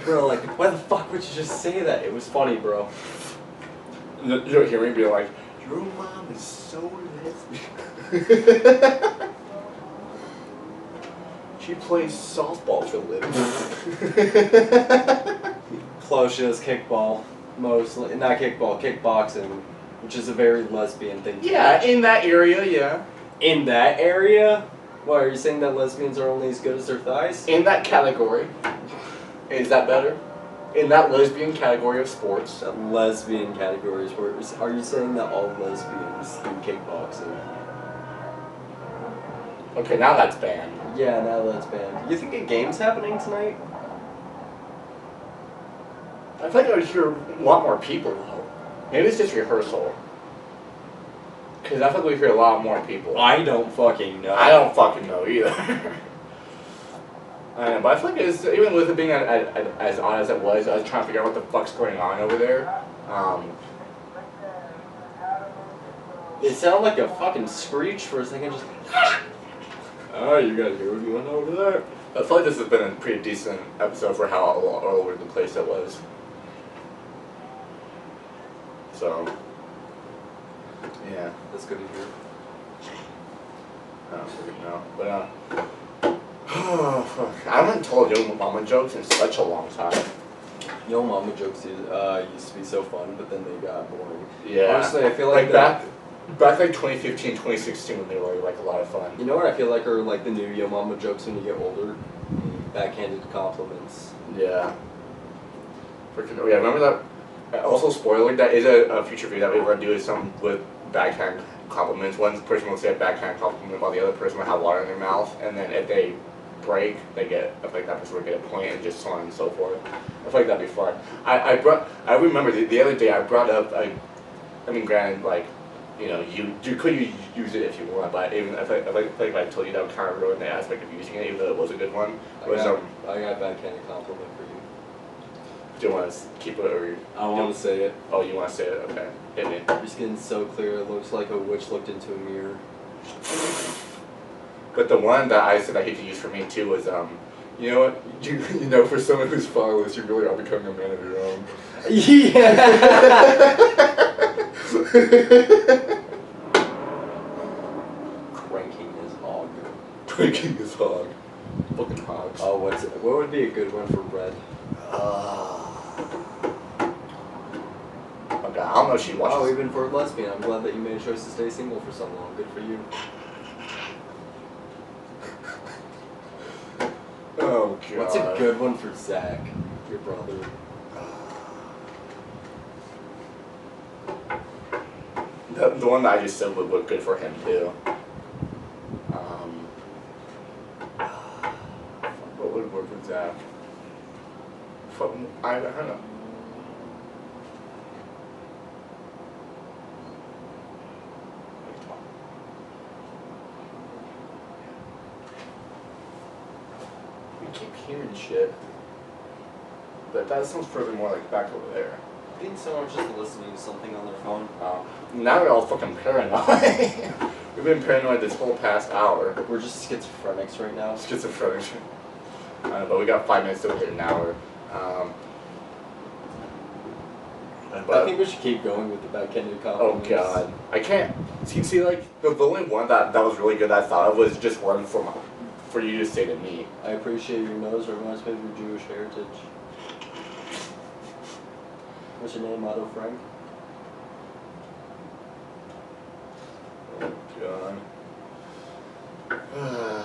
Bro, like, why the fuck would you just say that? It was funny, bro. You don't hear me being like, your mom is so lesbian. She plays softball for a living. Close, she does kickball. Mostly. Not kickball, kickboxing. Which is a very lesbian thing to Yeah, do. in that area, yeah. In that area? Why, are you saying that lesbians are only as good as their thighs? In that category. Is that better? In that lesbian category of sports. Lesbian categories. Are you saying that all lesbians do kickboxing? Okay, now that's banned. Yeah, now that's banned. You think a game's happening tonight? I feel like I would hear a lot more people though. Maybe it's just rehearsal. Because I feel like we hear a lot more people. I don't fucking know. I don't fucking know either. I know, but I feel like it's, even with it being as odd as it was, I was trying to figure out what the fuck's going on over there. It sounded like a fucking screech for a second, just... Oh, you gotta hear what you want over there. I feel like this has been a pretty decent episode for how all over the place it was. So, yeah. That's good to hear. I don't really know. But, oh, fuck. I haven't told Yo Mama jokes in such a long time. Yo Mama jokes used to be so fun, but then they got boring. Yeah. Honestly, I feel like back like 2015, 2016 when they were like a lot of fun. You know what I feel like are like the new Yo Mama jokes when you get older? Backhanded compliments. Yeah. Freaking, oh yeah, remember that? Also, spoiler, that is a future video that we were going to do is some with backhand compliments. One person will say a backhand compliment while the other person will have water in their mouth, and then if they break, they get, I feel like that person would get a point and just so on and so forth. I feel like that'd be fun. I remember the other day I brought up, I mean granted, like, you know, you could use it if you want, but even if I I told you that would kind of ruin the aspect of using it, even though it was a good one. I got a backhanded compliment for you. Do you want to keep it or? I want to say it. Oh, you want to say it? Okay, hit me. Your skin's so clear, it looks like a witch looked into a mirror. But the one that I said I hate to use for me too was you know what? You know, for someone who's fatherless, you really are becoming a man of your own. Yeah. Cranking his hog. Drinking his hog. Fucking hogs. Oh, what would be a good one for Red? Okay, I'm mom knows she watches. Oh, even for a lesbian, I'm glad that you made a choice to stay single for so long. Good for you. Oh god. What's a good one for Zach, your brother? The one that I just said would look good for him too. What would work with Zach? I don't know. We keep hearing shit. But that sounds further more like back over there. I think someone's just listening to something on their phone. Now we're all fucking paranoid. We've been paranoid this whole past hour. We're just schizophrenics right now. Schizophrenic. But we got 5 minutes to hit an hour. I think we should keep going with the backhanded Oh compliments. god, I can't. See, like the only one that was really good that I thought of was just one for you to say to me. I appreciate your nose. Reminds me of your Jewish heritage. What's your name, Otto Frank? Oh god.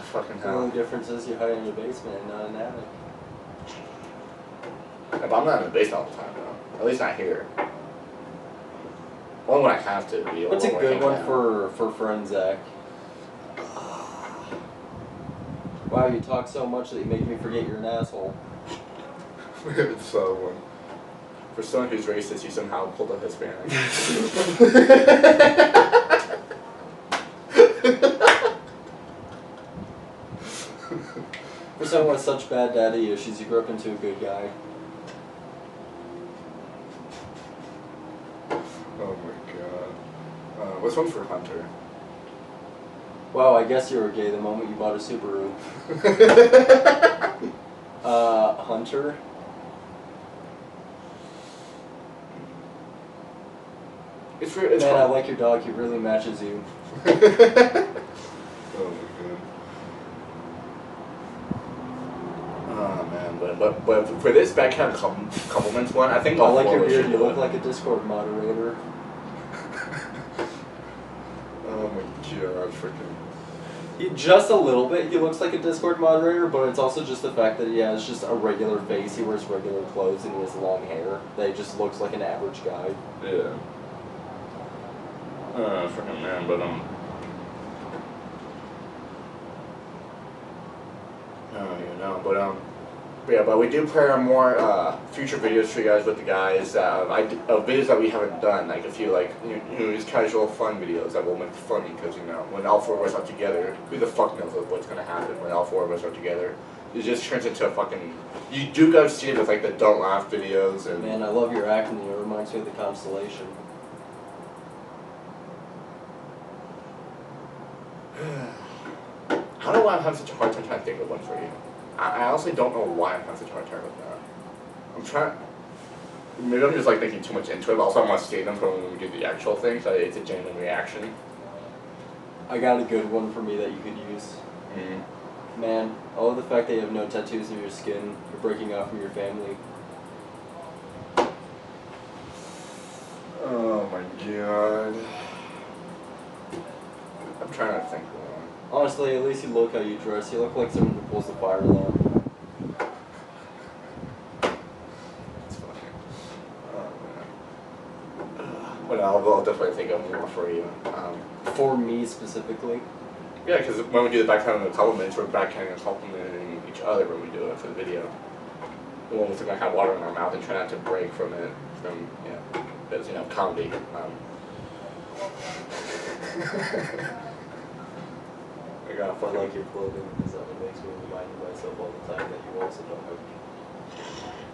Fucking The only hell. difference is you hide in your basement and not an attic. But I'm not in the basement all the time though. At least not here. Only when I have to be. What's a or good hang one out. for friend Zach? Wow, you talk so much that you make me forget you're an asshole. So, for someone who's racist, you somehow pulled a Hispanic. For someone with such bad daddy issues, you grew up into a good guy. Oh my god. What's one for Hunter? Wow, I guess you were gay the moment you bought a Subaru. Hunter? It's Man, I hard. like your dog, he really matches you. Oh my god. Oh man, but for this backhand compliments one, I think I all like four your of us beard, should you do look it. like a Discord moderator. Oh my god, freaking. Just a little bit, he looks like a Discord moderator, but it's also just the fact that he has just a regular face, he wears regular clothes, and he has long hair. That he just looks like an average guy. Yeah. Freaking man, but I don't even know, but yeah, but we do plan more future videos for you guys with the guys. Videos that we haven't done, like a few like just casual fun videos that will make funny because when all four of us are together, who the fuck knows what's gonna happen when all four of us are together? It just turns into a fucking. You do go see it with like the don't laugh videos and. Man, I love your acting, it reminds me of the Constellation. How do I have such a hard time trying to think of one for you? I honestly don't know why I'm having such a hard time with that. I'm trying. Maybe I'm just like thinking too much into it, but also I want to state them for when we do the actual thing, so it's a genuine reaction. I got a good one for me that you could use. Mm-hmm. Man, I love the fact that you have no tattoos in your skin, you're breaking off from your family. Oh my god. I'm trying to think of one. Honestly, at least you look how you dress. You look like someone who pulls the fire alarm. It's funny. Oh man. Well, I'll definitely think of more for you. For me specifically. Yeah, because when we do the backhanded compliments, we're backhanding and complimenting each other when we do it for the video. We're almost gonna have water in our mouth and try not to break from it. Because comedy. I got I like your clothing because it makes me remind myself all the time that you also don't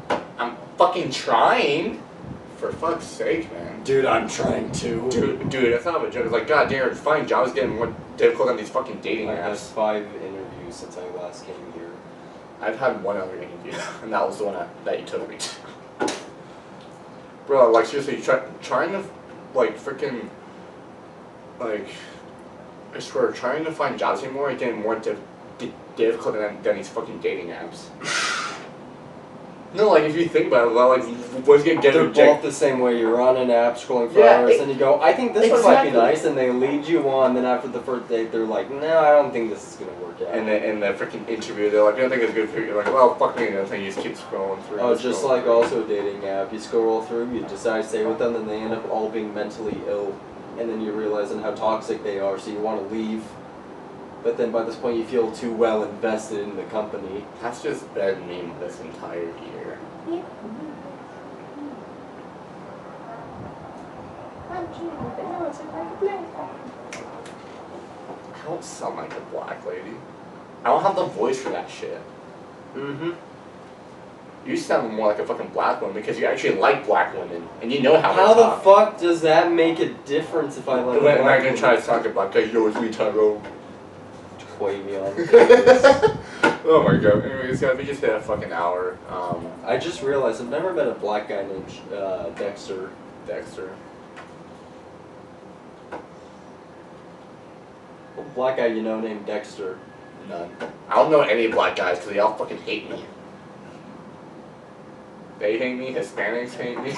have. I'm fucking trying. For fuck's sake, man. Dude, I'm trying to. Dude, that's not a joke. It's like, god damn, finding jobs getting more difficult than these fucking dating I've had apps. 5 interviews since I last came here. I've had one other interview, and that was the one that you took me to. Bro, like seriously, trying to, like freaking, like, I swear, trying to find jobs anymore is getting more difficult than these fucking dating apps. No, like if you think about it, well, like what's gonna get They're rejected? both the same way. You're on an app scrolling for Yeah, hours, and you go, I think this one might be exactly. nice, and they lead you on. Then after the first date, they're like, no, I don't think this is gonna work out. And in the freaking interview, they're like, I don't think it's good for you. You're like, well, fuck me, and then you just keep scrolling through. Oh, just like also a dating app. You scroll through, you decide to stay with them, and they end up all being mentally ill, and then you realize how toxic they are, so you want to leave. But then by this point, you feel too well invested in the company. That's just been me this entire year. I don't sound like a black lady. I don't have the voice for that shit. Mm-hmm. You sound more like a fucking black woman because you actually like black women and you know how How they the talk. fuck does that make a difference if I like? When am I gonna try to talk to black guy? Yo, it's me, Tyrone. Quavion. Oh my god. Anyways, guys, we just hit a fucking hour. I just realized I've never met a black guy named Dexter. Dexter. A black guy you know named Dexter. None. I don't know any black guys because they all fucking hate me. They hate me. Hispanics hate me.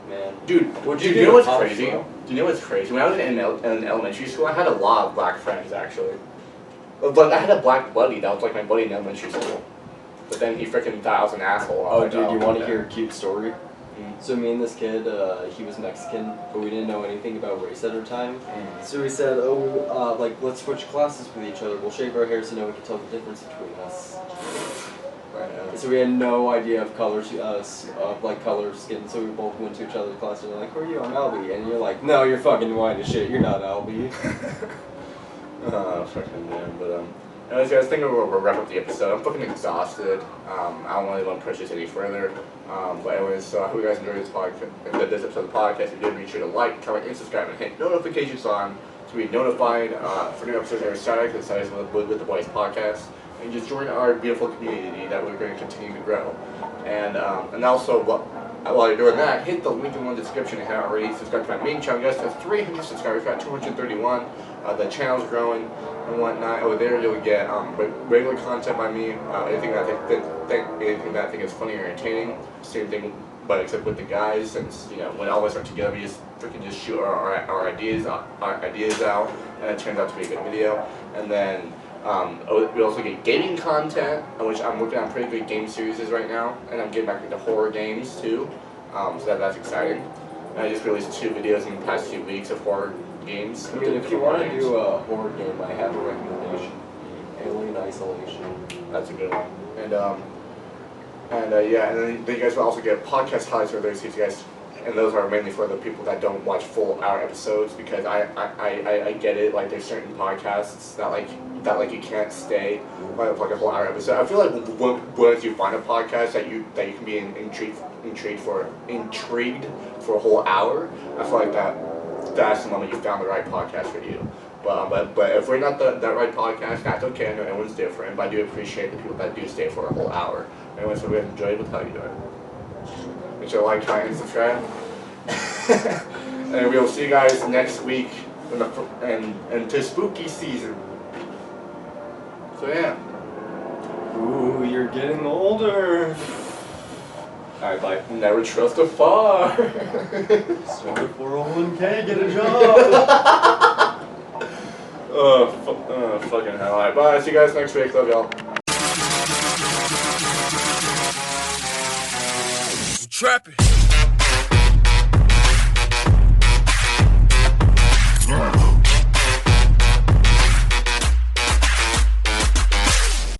Man. Dude, What'd do you you know do, what's Pop crazy? Smoke? Do you know what's crazy? When I was in elementary school, I had a lot of black friends actually. But I had a black buddy that was like my buddy in elementary school. But then he freaking thought I was an asshole. Oh, dude, you want to hear a it? cute story? So me and this kid, he was Mexican, but we didn't know anything about race at our time. So we said, like, let's switch classes with each other. We'll shave our hair so no one can tell the difference between us. So we had no idea of colors, like color skin. So we both went to each other's class and we're like, "Who are you? I'm Albie." And you're like, "No, you're fucking white as shit. You're not Albie." Fucking man. But anyways, guys, I think we'll wrap up the episode. I'm fucking exhausted. I don't really want to push this any further. But anyways, so I hope you guys enjoyed this podcast. This episode of the podcast. If you did, make sure to like, comment, and subscribe, and hit notifications on to be notified for new episodes every Saturday. Because Saturdays with the Boys podcast. And just join our beautiful community that we're going to continue to grow. And also, while you're doing that, hit the link in the description if you haven't already. Subscribe to my main channel. Guys, that's 300 subscribers. We've got 231. The channel's growing and whatnot. Over there, you'll get regular content by me. Anything that I think is funny or entertaining. Same thing, but except with the guys. Since when all of us are together, we just freaking just shoot our ideas out, and it turns out to be a good video. And then. We also get gaming content, which I'm working on pretty good game series right now, and I'm getting back into horror games too, so that's exciting. And I just released 2 videos in the past few weeks of horror games. I mean, if you want to do a horror game, I have a recommendation. Alien Isolation. That's a good one. And then you guys will also get podcast highlights where there's these guys. And those are mainly for the people that don't watch full hour episodes because I get it, like there's certain podcasts that you can't stay like a whole hour episode. I feel like once you find a podcast that you can be intrigued for a whole hour, I feel like that's the moment you found the right podcast for you. But if we're not that right podcast, that's okay. I know everyone's different, but I do appreciate the people that do stay for a whole hour. Anyway, so we have enjoyed. We'll tell you doing. Make sure to like, comment, and subscribe. And we'll see you guys next week and to spooky season. So yeah. Ooh, you're getting older. Alright, bye. Never trust a far. Start a 401k, get a job. Fucking hell. Alright, bye. See you guys next week. Love y'all. Trapping.